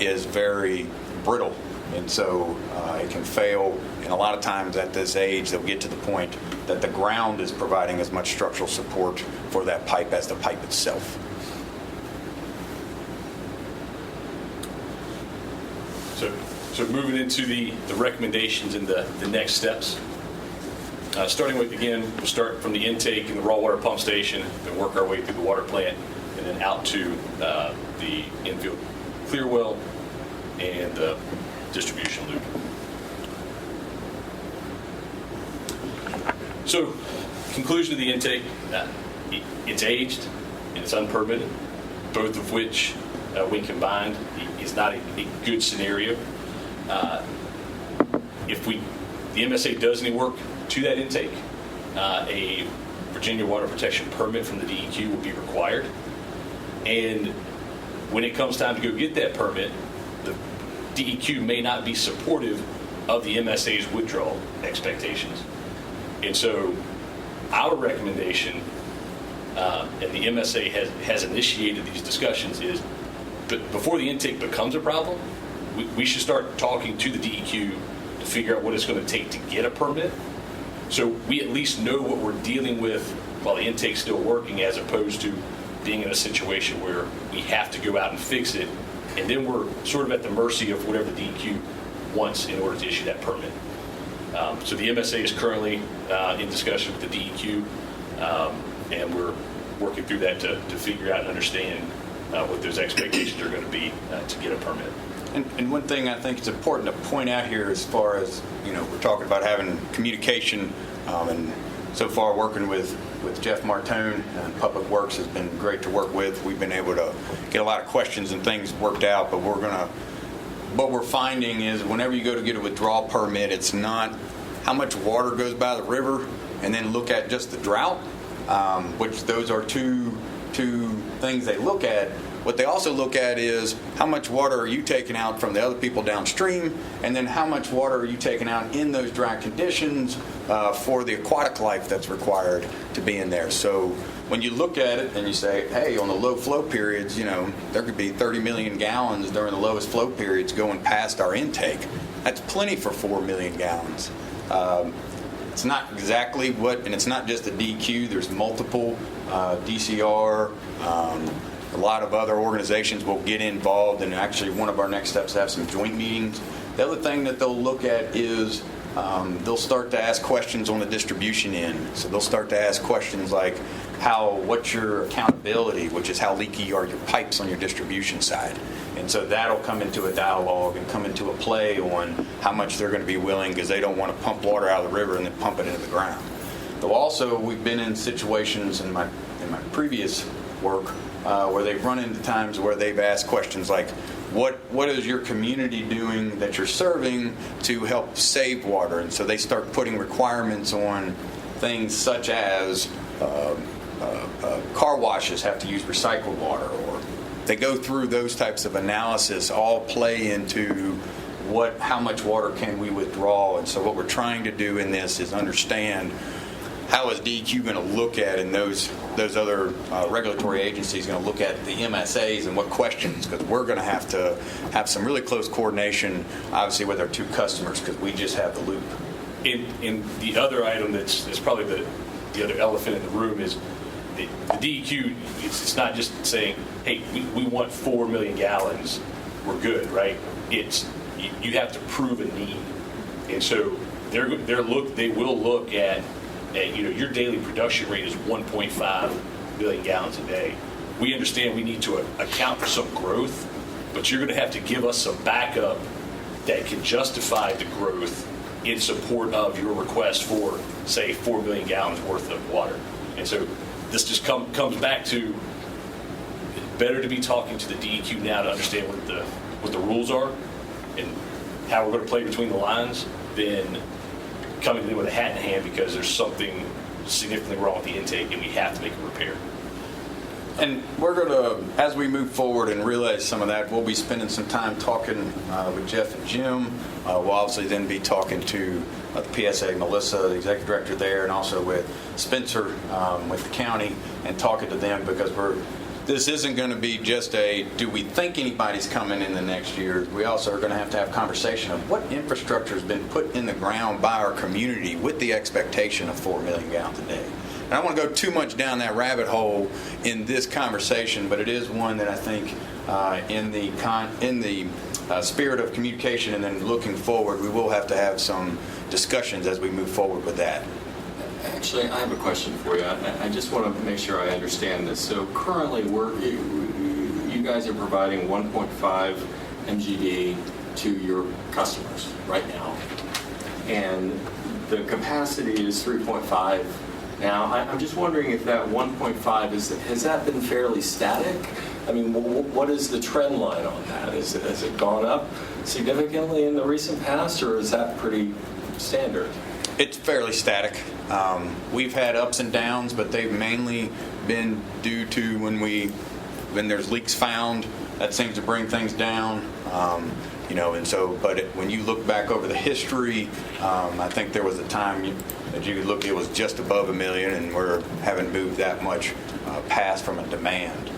is very brittle, and so it can fail. And a lot of times at this age, they'll get to the point that the ground is providing as much structural support for that pipe as the pipe itself. So moving into the recommendations and the next steps. Starting with, again, we'll start from the intake and the raw water pump station, then work our way through the water plant, and then out to the infield clear well and the distribution loop. So, conclusion of the intake, it's aged and it's unpermitted, both of which, when combined, is not a good scenario. If the MSA does any work to that intake, a Virginia Water Protection Permit from the DEQ will be required. And when it comes time to go get that permit, the DEQ may not be supportive of the MSA's withdrawal expectations. And so our recommendation, and the MSA has initiated these discussions, is that before the intake becomes a problem, we should start talking to the DEQ to figure out what it's going to take to get a permit. So we at least know what we're dealing with while the intake's still working, as opposed to being in a situation where we have to go out and fix it, and then we're sort of at the mercy of whatever the DEQ wants in order to issue that permit. So the MSA is currently in discussion with the DEQ, and we're working through that to figure out and understand what those expectations are going to be to get a permit. And one thing I think it's important to point out here, as far as, we're talking about having communication, and so far working with Jeff Martone and Public Works has been great to work with. We've been able to get a lot of questions and things worked out, but what we're finding is whenever you go to get a withdrawal permit, it's not how much water goes by the river and then look at just the drought, which those are two things they look at. What they also look at is how much water are you taking out from the other people downstream, and then how much water are you taking out in those dry conditions for the aquatic life that's required to be in there. So when you look at it and you say, hey, on the low flow periods, there could be 30 million gallons during the lowest flow periods going past our intake. That's plenty for 4 million gallons. It's not exactly and it's not just the DEQ. There's multiple DCR, a lot of other organizations will get involved, and actually one of our next steps is to have some joint meetings. The other thing that they'll look at is they'll start to ask questions on the distribution end. So they'll start to ask questions like, what's your accountability, which is how leaky are your pipes on your distribution side. And so that'll come into a dialogue and come into a play on how much they're going to be willing, because they don't want to pump water out of the river and then pump it into the ground. Though also, we've been in situations in my previous work where they've run into times where they've asked questions like, what is your community doing that you're serving to help save water? And so they start putting requirements on things such as car washes have to use recycled water, or they go through those types of analysis, all play into how much water can we withdraw. And so what we're trying to do in this is understand how is DEQ going to look at, and those other regulatory agencies going to look at the MSAs and what questions, because we're going to have some really close coordination, obviously, with our two customers, because we just have the loop. In the other item that's probably the other elephant in the room is the DEQ. It's not just saying, hey, we want 4 million gallons, we're good, right? It's you have to prove a need, and so they will look at your daily production rate is 1.5 million gallons a day. We understand we need to account for some growth, but you're going to have to give us some backup that can justify the growth in support of your request for, say, 4 million gallons worth of water. And so this just comes back to better to be talking to the DEQ now to understand what the rules are and how we're going to play between the lines than coming in with a hat in hand because there's something significantly wrong with the intake and we have to make a repair. And we're going to, as we move forward and realize some of that, we'll be spending some time talking with Jeff and Jim. We'll obviously then be talking to the PSA, Melissa, the executive director there, and also with Spencer with the county, and talking to them, because this isn't going to be just do we think anybody's coming in the next year? We also are going to have conversation of what infrastructure has been put in the ground by our community with the expectation of 4 million gallons a day. And I don't want to go too much down that rabbit hole in this conversation, but it is one that I think in the spirit of communication and then looking forward, we will have to have some discussions as we move forward with that. Actually, I have a question for you. I just want to make sure I understand this. So currently, you guys are providing 1.5 MGD to your customers right now, and the capacity is 3.5. Now, I'm just wondering if that 1.5 has that been fairly static? I mean, what is the trend line on that? Has it gone up significantly in the recent past, or is that pretty standard? It's fairly static. We've had ups and downs, but they've mainly been due to when there's leaks found. That seems to bring things down. And so, when you look back over the history, I think there was a time that you could look, it was just above 1 million, and we haven't moved that much past from a demand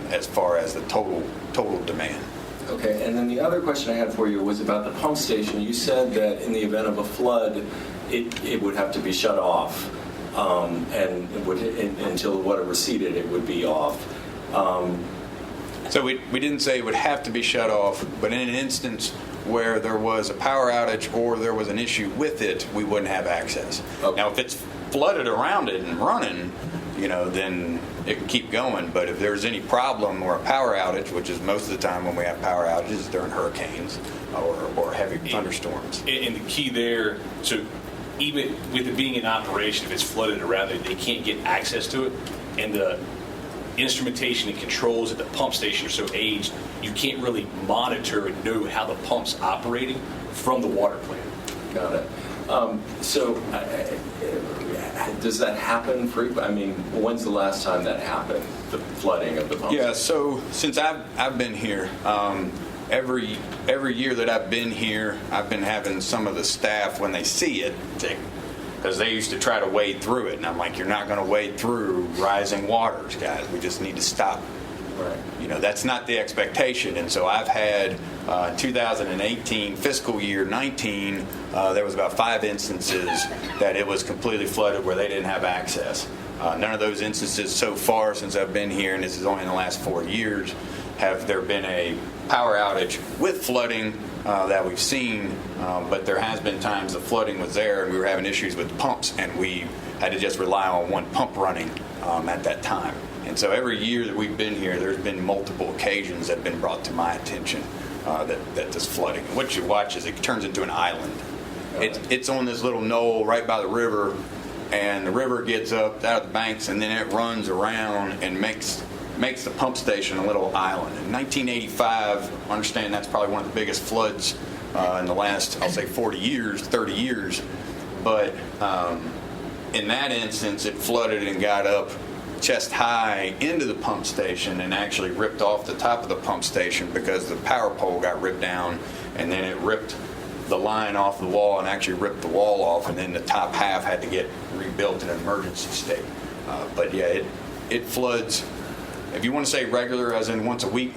as far as the total demand. Okay, and then the other question I had for you was about the pump station. You said that in the event of a flood, it would have to be shut off, and until the water receded, it would be off. So we didn't say it would have to be shut off, but in an instance where there was a power outage or there was an issue with it, we wouldn't have access. Okay. Now, if it's flooded around it and running, then it can keep going. But if there's any problem or a power outage, which is most of the time when we have power outages during hurricanes or heavy thunderstorms. And the key there, so even with it being in operation, if it's flooded around it, they can't get access to it. And the instrumentation and controls at the pump station are so aged, you can't really monitor and know how the pump's operating from the water plant. Got it. Does that happen frequently? I mean, when's the last time that happened, the flooding of the pump station? Yeah, so since I've been here, every year that I've been here, I've been having some of the staff, when they see it, because they used to try to wade through it, and I'm like, you're not going to wade through rising waters, guys. We just need to stop. Right. That's not the expectation. And so I've had 2018, fiscal year 19, there was about 5 instances that it was completely flooded where they didn't have access. None of those instances so far since I've been here, and this is only in the last 4 years, have there been a power outage with flooding that we've seen, but there has been times the flooding was there and we were having issues with pumps, and we had to just rely on one pump running at that time. And so every year that we've been here, there's been multiple occasions that have been brought to my attention that this flooding. And what you watch is it turns into an island. It's on this little knoll right by the river, and the river gets up out of the banks, and then it runs around and makes the pump station a little island. In 1985, I understand that's probably one of the biggest floods in the last, I'll say 40 years, 30 years. But in that instance, it flooded and got up chest high into the pump station and actually ripped off the top of the pump station because the power pole got ripped down and then it ripped the line off the wall and actually ripped the wall off, and then the top half had to get rebuilt in an emergency state. But yeah, it floods. If you want to say regular, as in once a week,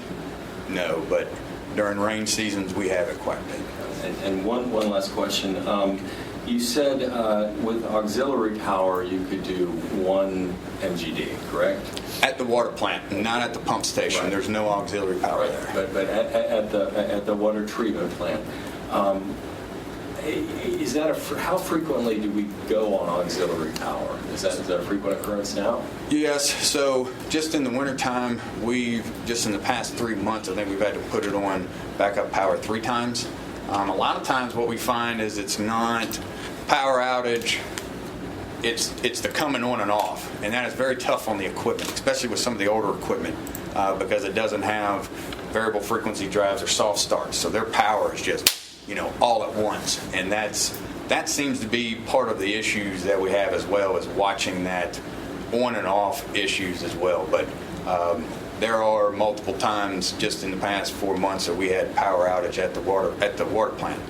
no, but during rain seasons, we have it quite a bit. And one last question. You said with auxiliary power, you could do 1 MGD, correct? At the water plant, not at the pump station. Right. There's no auxiliary power there. But at the water treatment plant, is that how frequently do we go on auxiliary power? Is that a frequent occurrence now? Yes, so just in the wintertime, just in the past 3 months, I think we've had to put it on backup power 3 times. A lot of times what we find is it's not power outage, it's the coming on and off, and that is very tough on the equipment, especially with some of the older equipment, because it doesn't have variable frequency drives or soft starts, so their power is just, all at once, and that seems to be part of the issues that we have, as well as watching that on and off issues as well. But there are multiple times just in the past 4 months that we had power outage at the water plant.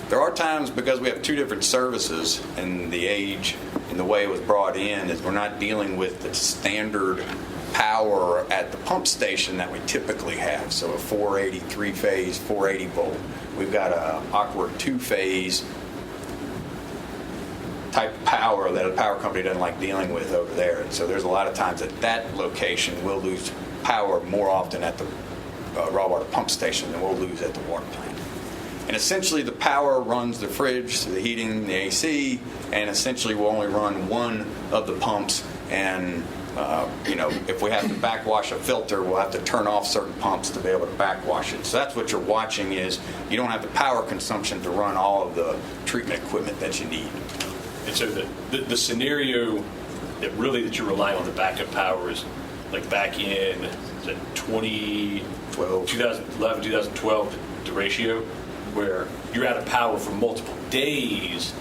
There are times, because we have 2 different services, and the age and the way it was brought in is we're not dealing with the standard power at the pump station that we typically have. So a 480 3-phase, 480 volt. We've got a awkward 2-phase type of power that a power company doesn't like dealing with over there. And so there's a lot of times at that location we'll lose power more often at the raw water pump station than we'll lose at the water plant. And essentially the power runs the fridge, the heating, the AC, and essentially we'll only run one of the pumps. And if we have to backwash a filter, we'll have to turn off certain pumps to be able to backwash it. So that's what you're watching, is you don't have the power consumption to run all of the treatment equipment that you need. And so the scenario that you're relying on the backup power is like back in 2011, 2012, the ratio where you're out of power for multiple days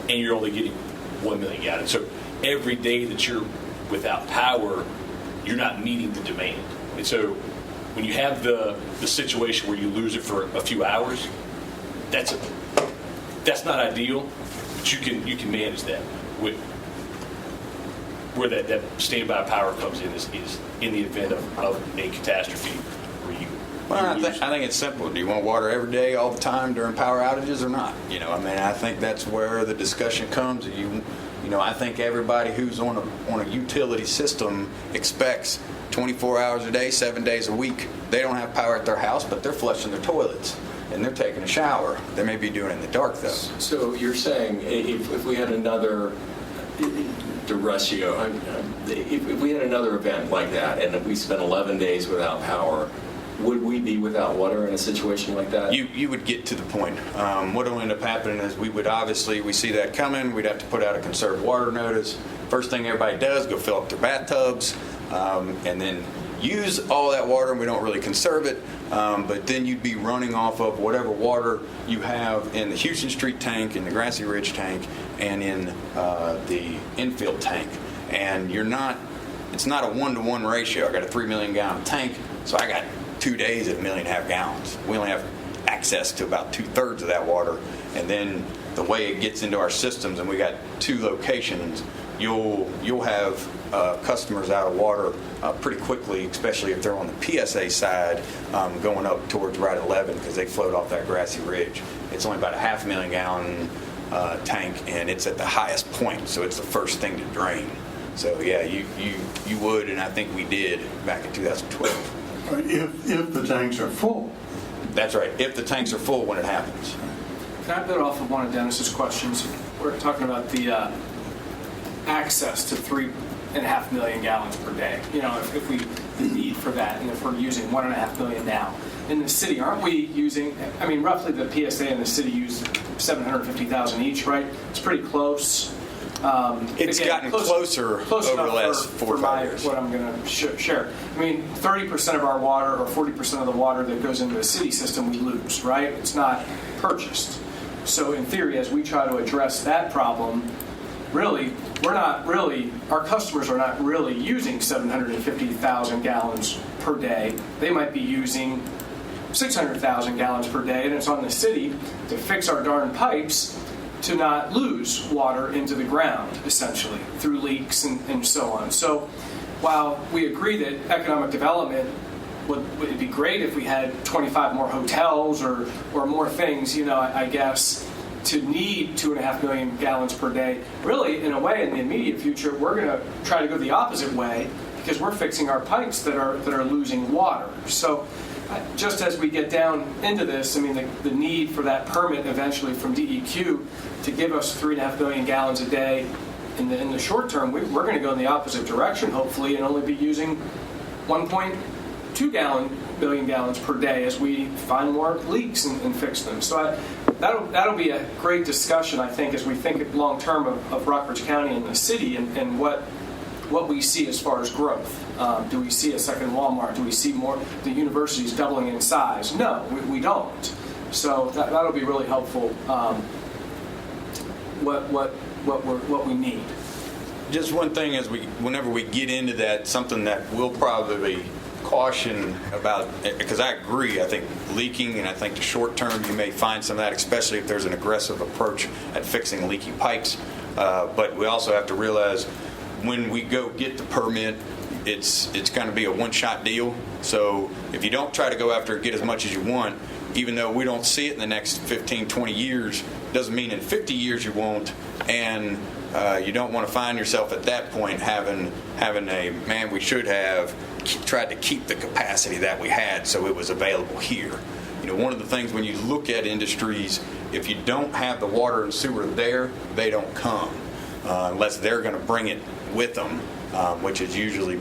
and you're only getting 1 million gallons. So every day that you're without power, you're not meeting the demand. And so when you have the situation where you lose it for a few hours, that's not ideal, but you can manage that. Where that standby power comes in is in the event of a catastrophe where you. Well, I think it's simple. Do you want water every day, all the time during power outages, or not? I think that's where the discussion comes. I think everybody who's on a utility system expects 24 hours a day, 7 days a week. They don't have power at their house, but they're flushing their toilets and they're taking a shower. They may be doing it in the dark, though. So you're saying if we had another ratio, if we had another event like that and we spent 11 days without power, would we be without water in a situation like that? You would get to the point. What will end up happening is we see that coming, we'd have to put out a conserved water notice. First thing everybody does, go fill up their bathtubs, and then use all that water, and we don't really conserve it, but then you'd be running off of whatever water you have in the Houston Street tank, in the Grassy Ridge tank, and in the infield tank. And it's not a 1-to-1 ratio. I got a 3 million gallon tank, so I got 2 days at 1.5 million gallons. We only have access to about 2/3 of that water, and then the way it gets into our systems, and we got 2 locations, you'll have customers out of water pretty quickly, especially if they're on the PSA side, going up towards Route 11, because they float off that Grassy Ridge. It's only about a 500 million gallon tank, and it's at the highest point, so it's the first thing to drain. So yeah, you would, and I think we did back in 2012. If the tanks are full. That's right, if the tanks are full when it happens. Can I build off of one of Dennis's questions? We're talking about the access to 3.5 million gallons per day. If we need for that, and if we're using 1.5 million now. In the city, aren't we using, roughly the PSA and the city use 750,000 each, right? It's pretty close. It's gotten closer over the last 4 or 5 years. What I'm going to share. 30% of our water, or 40% of the water that goes into the city system, we lose, right? It's not purchased. So in theory, as we try to address that problem, our customers are not really using 750,000 gallons per day. They might be using 600,000 gallons per day, and it's on the city to fix our darn pipes to not lose water into the ground, essentially, through leaks and so on. So while we agree that economic development would be great if we had 25 more hotels or more things, I guess, to need 2.5 million gallons per day, really, in a way, in the immediate future, we're going to try to go the opposite way because we're fixing our pipes that are losing water. So just as we get down into this, I mean, the need for that permit eventually from DEQ to give us 3.5 million gallons a day in the short term, we're going to go in the opposite direction, hopefully, and only be using 1.2 billion gallons per day as we find more leaks and fix them. So that'll be a great discussion, I think, as we think long term of Rockbridge County and the city and what we see as far as growth. Do we see a second Walmart? Do we see more the universities doubling in size? No, we don't. So that'll be really helpful. What we need. Just one thing, whenever we get into that, something that we'll probably caution about, because I agree, I think leaking, and I think the short term you may find some of that, especially if there's an aggressive approach at fixing leaky pipes. But we also have to realize when we go get the permit, it's going to be a one-shot deal. So if you don't try to go after and get as much as you want, even though we don't see it in the next 15, 20 years, doesn't mean in 50 years you won't. And you don't want to find yourself at that point having we should have tried to keep the capacity that we had so it was available here. One of the things when you look at industries, if you don't have the water and sewer there, they don't come unless they're going to bring it with them, which is usually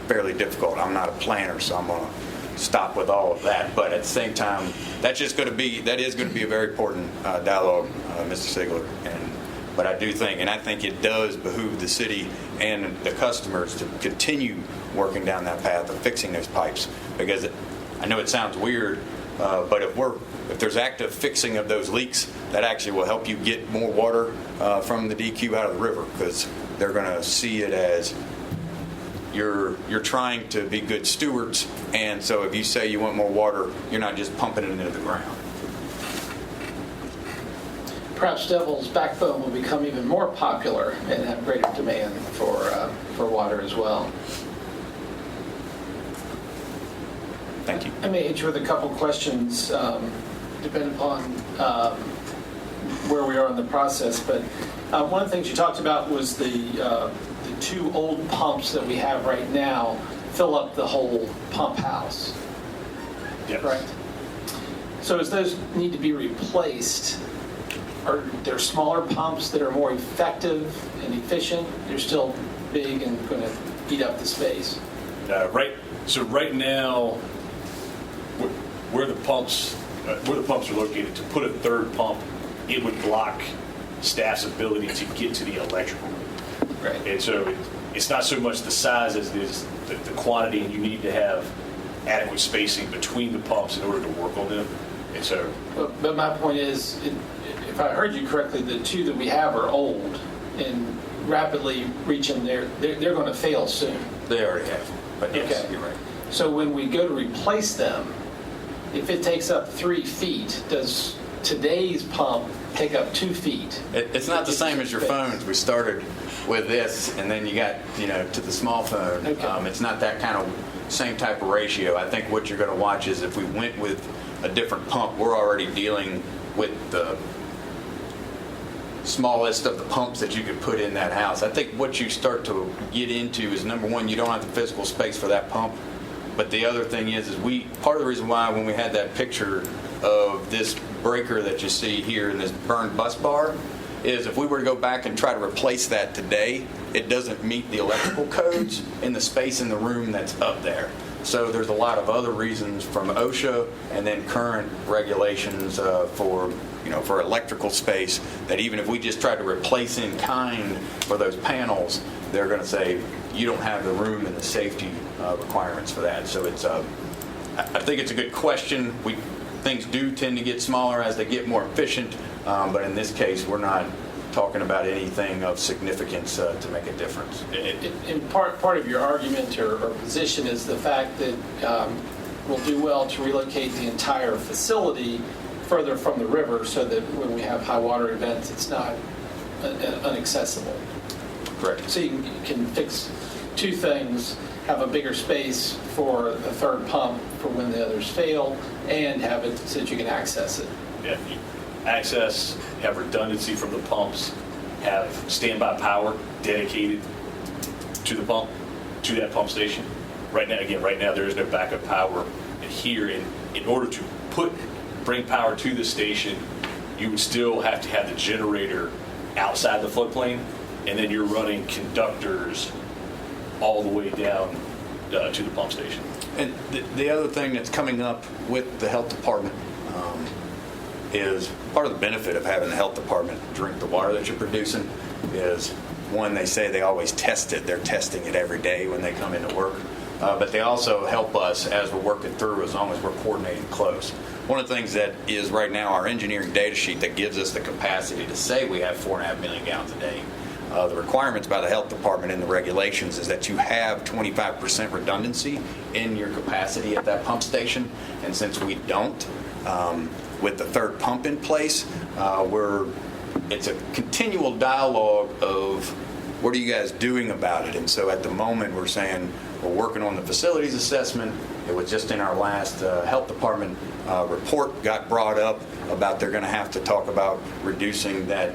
fairly difficult. I'm not a planner, so I'm going to stop with all of that. But at the same time, that is going to be a very important dialogue, Mr. Sigler. But I do think, and I think it does behoove the city and the customers to continue working down that path of fixing those pipes, because I know it sounds weird, but if there's active fixing of those leaks, that actually will help you get more water from the DQ out of the river, because they're going to see it as you're trying to be good stewards, and so if you say you want more water, you're not just pumping it into the ground. Perhaps Devil's Backbone will become even more popular and have greater demand for water as well. Thank you. I may hit you with a couple questions, depending upon where we are in the process. But one of the things you talked about was the two old pumps that we have right now fill up the whole pump house. Yes. Correct? So as those need to be replaced, are there smaller pumps that are more effective and efficient? They're still big and going to eat up the space. Right now, where the pumps are located, to put a third pump, it would block staff's ability to get to the electrical. Right. And so it's not so much the size as it is the quantity, and you need to have adequate spacing between the pumps in order to work on them. And so, but my point is, if I heard you correctly, the two that we have are old and rapidly reaching they're going to fail soon. They already have, but yes, Okay. you're right. So when we go to replace them, if it takes up 3 feet, does today's pump take up 2 feet? It's not the same as your phones. We started with this, and then you got to the small phone. Okay. It's not that kind of same type of ratio. I think what you're going to watch is if we went with a different pump, we're already dealing with the smallest of the pumps that you could put in that house. I think what you start to get into is, number one, you don't have the physical space for that pump. But the other thing is part of the reason why when we had that picture of this breaker that you see here in this burned bus bar is if we were to go back and try to replace that today, it doesn't meet the electrical codes in the space in the room that's up there. So there's a lot of other reasons from OSHA and then current regulations for electrical space that even if we just tried to replace in kind for those panels, they're going to say you don't have the room and the safety requirements for that. So I think it's a good question. Things do tend to get smaller as they get more efficient, but in this case, we're not talking about anything of significance to make a difference. And part of your argument or position is the fact that will do well to relocate the entire facility further from the river so that when we have high water events, it's not inaccessible. Correct. So you can fix two things, have a bigger space for the third pump for when the others fail, and have it so that you can access it. Yeah, you access, have redundancy from the pumps, have standby power dedicated to the pump, to that pump station. Right now there is no backup power here. In order to bring power to the station, you would still have to have the generator outside the floodplain, and then you're running conductors all the way down to the pump station. And the other thing that's coming up with the health department is part of the benefit of having the health department drink the water that you're producing is, one, they say they always test it. They're testing it every day when they come into work. But they also help us as we're working through, as long as we're coordinating close. One of the things that is right now our engineering data sheet that gives us the capacity to say we have 4.5 million gallons a day. The requirements by the health department in the regulations is that you have 25% redundancy in your capacity at that pump station. And since we don't, with the third pump in place, it's a continual dialogue of what are you guys doing about it? And so at the moment we're saying we're working on the facilities assessment. It was just in our last health department report got brought up about they're going to have to talk about reducing that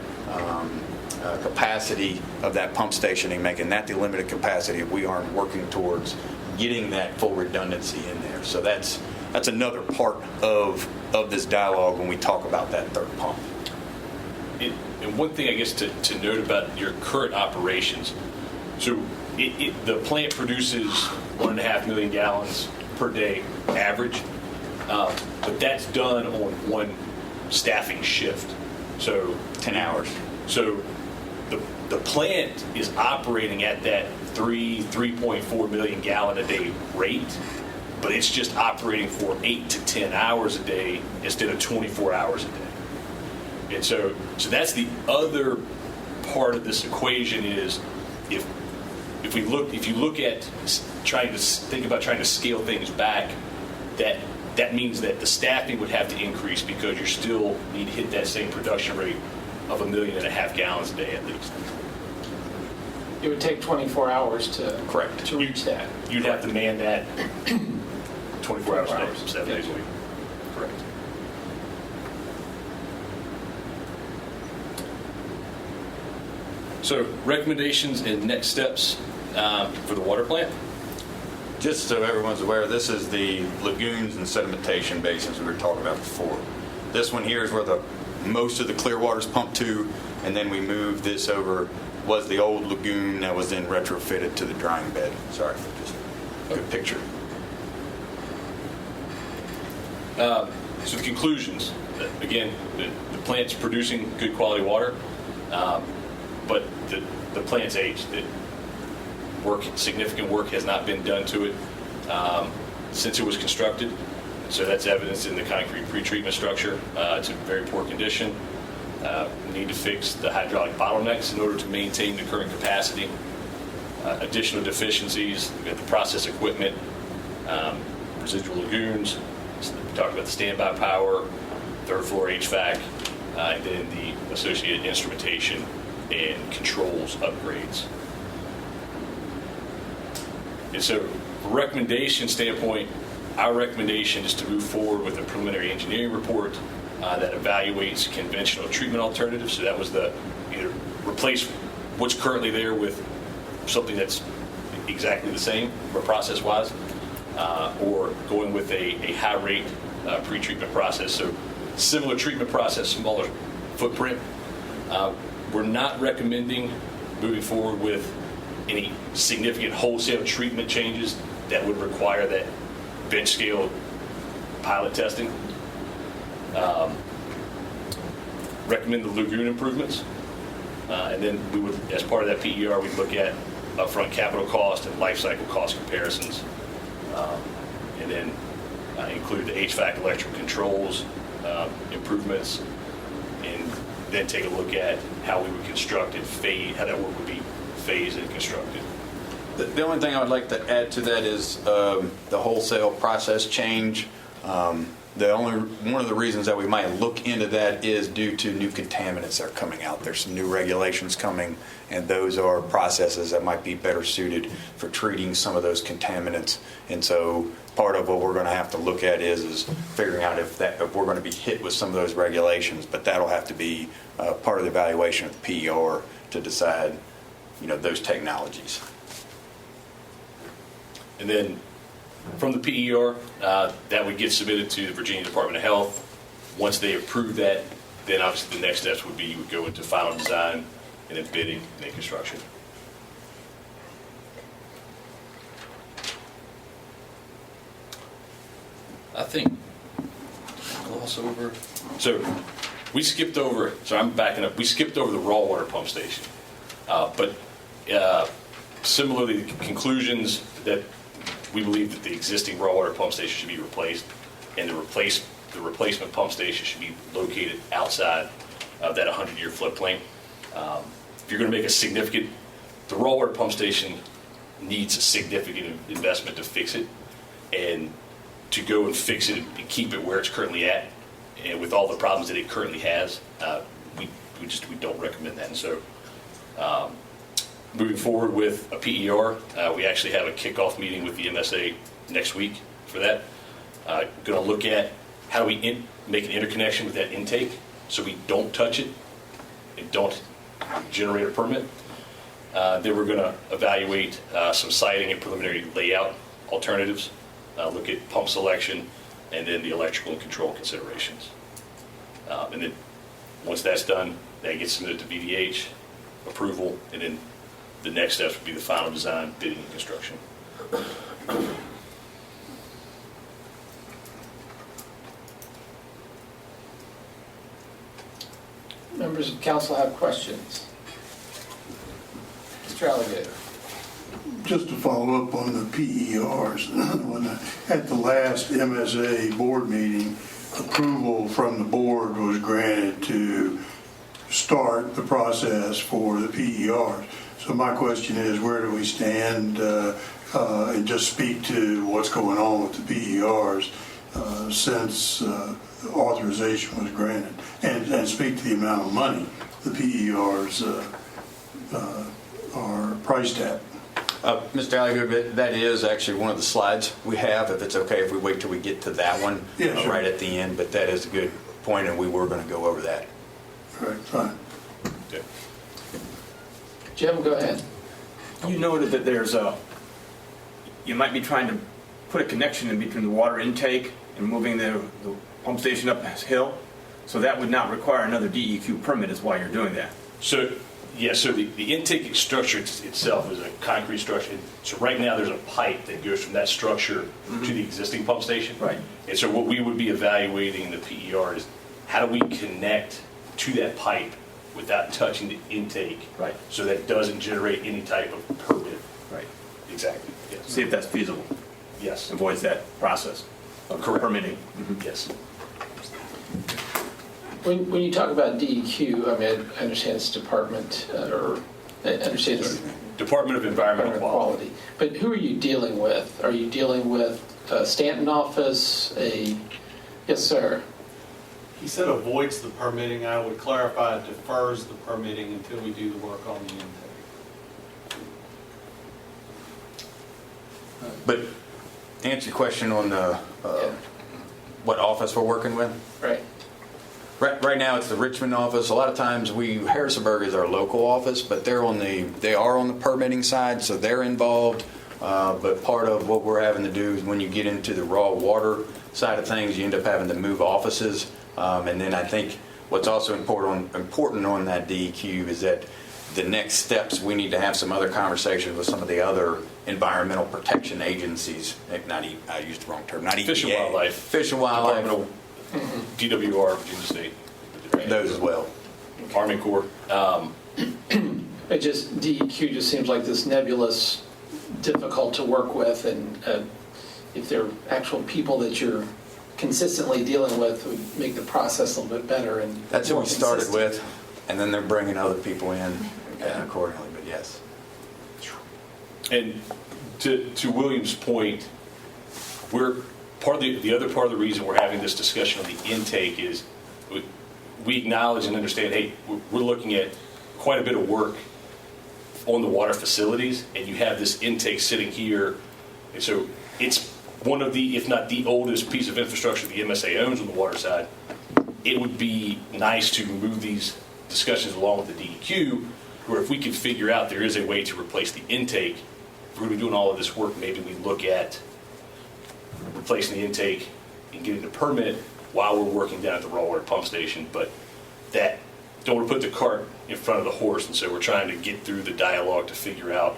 capacity of that pump station and making that the limited capacity if we aren't working towards getting that full redundancy in there. So that's another part of this dialogue when we talk about that third pump. And one thing I guess to note about your current operations, so the plant produces 1.5 million gallons per day average, but that's done on one staffing shift. So 10 hours. So the plant is operating at that 3.4 million gallon a day rate, but it's just operating for 8 to 10 hours a day instead of 24 hours a day. And so that's the other part of this equation is if you look at trying to scale things back, that means that the staffing would have to increase because you still need to hit that same production rate of 1.5 million gallons a day at least. It would take 24 hours to reach that. You'd have to man that 24 hours a day, 7 Yes. days a week. Correct. So recommendations and next steps for the water plant. Just so everyone's aware, this is the lagoons and sedimentation basins we were talking about before. This one here is where most of the clear water's pumped to, and then we moved this over, was the old lagoon that was then retrofitted to the drying bed. Sorry, just a good picture. So the conclusions, again, the plant's producing good quality water, but the plant's aged. Significant work has not been done to it since it was constructed. So that's evidenced in the concrete pretreatment structure. It's in very poor condition. We need to fix the hydraulic bottlenecks in order to maintain the current capacity. Additional deficiencies, we've got the process equipment, residual lagoons. So we talked about the standby power, third floor HVAC, and then the associated instrumentation and controls upgrades. And so, from a recommendation standpoint, our recommendation is to move forward with a preliminary engineering report that evaluates conventional treatment alternatives. So that was either replace what's currently there with something that's exactly the same process-wise, or going with a high-rate pretreatment process. So similar treatment process, smaller footprint. We're not recommending moving forward with any significant wholesale treatment changes that would require that bench scale pilot testing. Recommend the lagoon improvements. And then we would, as part of that PER, we'd look at upfront capital cost and life cycle cost comparisons. And then include the HVAC electrical controls improvements, and then take a look at how we would construct and how that work would be phased and constructed. The only thing I would like to add to that is the wholesale process change. One of the reasons that we might look into that is due to new contaminants that are coming out. There's some new regulations coming, and those are processes that might be better suited for treating some of those contaminants. And so part of what we're going to have to look at is figuring out if we're going to be hit with some of those regulations. But that'll have to be part of the evaluation of the PER to decide, those technologies. And then from the PER, that would get submitted to the Virginia Department of Health. Once they approve that, then obviously the next steps would be you would go into final design and then bidding and then construction. I think gloss over. So we skipped over. So I'm backing up. We skipped over the raw water pump station, but similarly, the conclusions that we believe that the existing raw water pump station should be replaced, and the replacement pump station should be located outside of that 100-year floodplain. If you're going to make the raw water pump station needs a significant investment to fix it, and to go and fix it and keep it where it's currently at, and with all the problems that it currently has, we don't recommend that. And so, moving forward with a PER, we actually have a kickoff meeting with the MSA next week for that. Going to look at how we make an interconnection with that intake so we don't touch it and don't generate a permit. Then we're going to evaluate some siting and preliminary layout alternatives, look at pump selection, and then the electrical and control considerations. And then once that's done, that gets submitted to VDH, approval, and then the next steps would be the final design, bidding, and construction. Members of council have questions. Mr. Alligator. Just to follow up on the PERs, at the last MSA board meeting, approval from the board was granted to start the process for the PERs. So my question is, where do we stand, and just speak to what's going on with the PERs since authorization was granted, and speak to the amount of money the PERs are priced at. Mr. Alligator, that is actually one of the slides we have, if it's okay if we wait till we get to that one. Yeah, sure. Right at the end, but that is a good point, and we were going to go over that. All right, fine. Okay. Jim, go ahead. You noted that you might be trying to put a connection in between the water intake and moving the pump station up this hill, so that would not require another DEQ permit is why you're doing that. So, yeah, so the intake structure itself is a concrete structure. So right now there's a pipe that goes from that structure to the existing pump station. Right. And so what we would be evaluating in the PER is how do we connect to that pipe without touching the intake, Right. so that it doesn't generate any type of permit. Right. Exactly. Yes. See if that's feasible. Yes. Avoids that process of Correct. permitting. Yes. When you talk about DEQ, I mean, I understand it's department, or I understand it's Department of Environmental Quality. But who are you dealing with? Are you dealing with Stanton office, yes, sir? He said avoids the permitting. I would clarify it defers the permitting until we do the work on the intake. But to answer your question on the what office we're working with, Right. right now it's the Richmond office. A lot of times Harrisonburg is our local office, but they are on the permitting side, so they're involved. But part of what we're having to do is when you get into the raw water side of things, you end up having to move offices. And then I think what's also important on that DEQ is that the next steps, we need to have some other conversations with some of the other environmental protection agencies. I used the wrong term. Not EPA. Fish and Wildlife. Fish and Wildlife. Department of DWR, Virginia State. Those as well. Army Corps. DEQ just seems like this nebulous, difficult to work with, and if they're actual people that you're consistently dealing with, would make the process a little bit better. And That's what more we started consistent. with, and then they're bringing other people in accordingly, but yes. And to William's point, we're part of the other part of the reason we're having this discussion on the intake is we acknowledge and understand, hey, we're looking at quite a bit of work on the water facilities, and you have this intake sitting here. And so it's one of the, if not the oldest piece of infrastructure the MSA owns on the water side. It would be nice to move these discussions along with the DEQ, where if we can figure out there is a way to replace the intake, if we're going to be doing all of this work, maybe we look at replacing the intake and getting the permit while we're working down at the raw water pump station. But that, don't want to put the cart in front of the horse, and so we're trying to get through the dialogue to figure out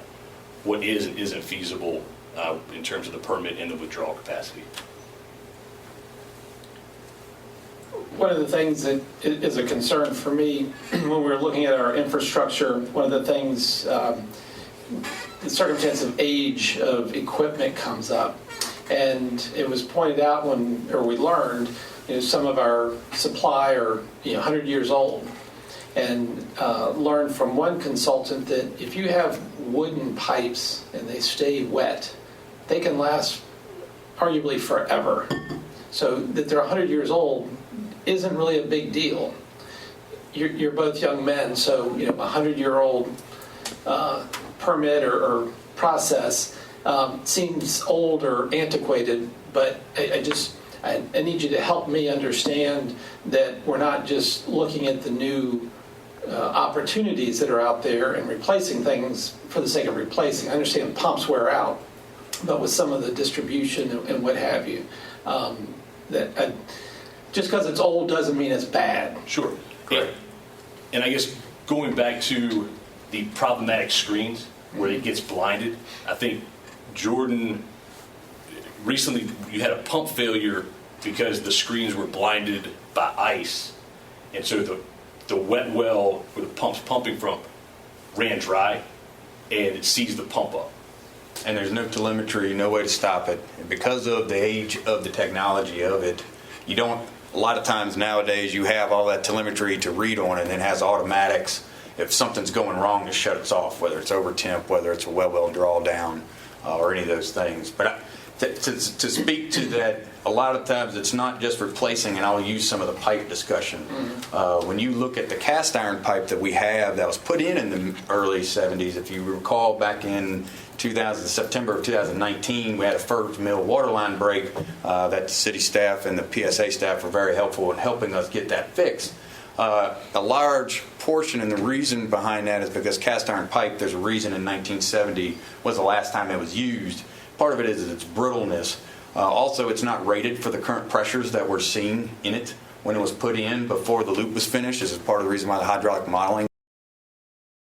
what is and isn't feasible in terms of the permit and the withdrawal capacity. One of the things that is a concern for me when we're looking at our infrastructure, one of the things, the circumstance of age of equipment comes up. And it was pointed out we learned, some of our supply are 100 years old. And learned from one consultant that if you have wooden pipes and they stay wet, they can last arguably forever. So that they're 100 years old isn't really a big deal. You're both young men, so 100-year-old permit or process seems old or antiquated. But I need you to help me understand that we're not just looking at the new opportunities that are out there and replacing things for the sake of replacing. I understand pumps wear out, but with some of the distribution and what have you, just because it's old doesn't mean it's bad. Sure. Correct. And I guess going back to the problematic screens where it gets blinded, I think Jordan, recently you had a pump failure because the screens were blinded by ice. And so the wet well where the pump's pumping from ran dry, and it seized the pump up. And there's no telemetry, no way to stop it. And because of the age of the technology of it, you don't, a lot of times nowadays you have all that telemetry to read on it, and it has automatics. If something's going wrong, it shuts off, whether it's over temp, whether it's a well drawdown, or any of those things. But to speak to that, a lot of times it's not just replacing, and I'll use some of the pipe discussion. When you look at the cast iron pipe that we have that was put in the early 70s, if you recall back in September of 2019, we had a first mill water line break that the city staff and the PSA staff were very helpful in helping us get that fixed. A large portion, and the reason behind that is because cast iron pipe, there's a reason in 1970 was the last time it was used. Part of it is its brittleness. Also, it's not rated for the current pressures that we're seeing in it when it was put in before the loop was finished. This is part of the reason why the hydraulic modeling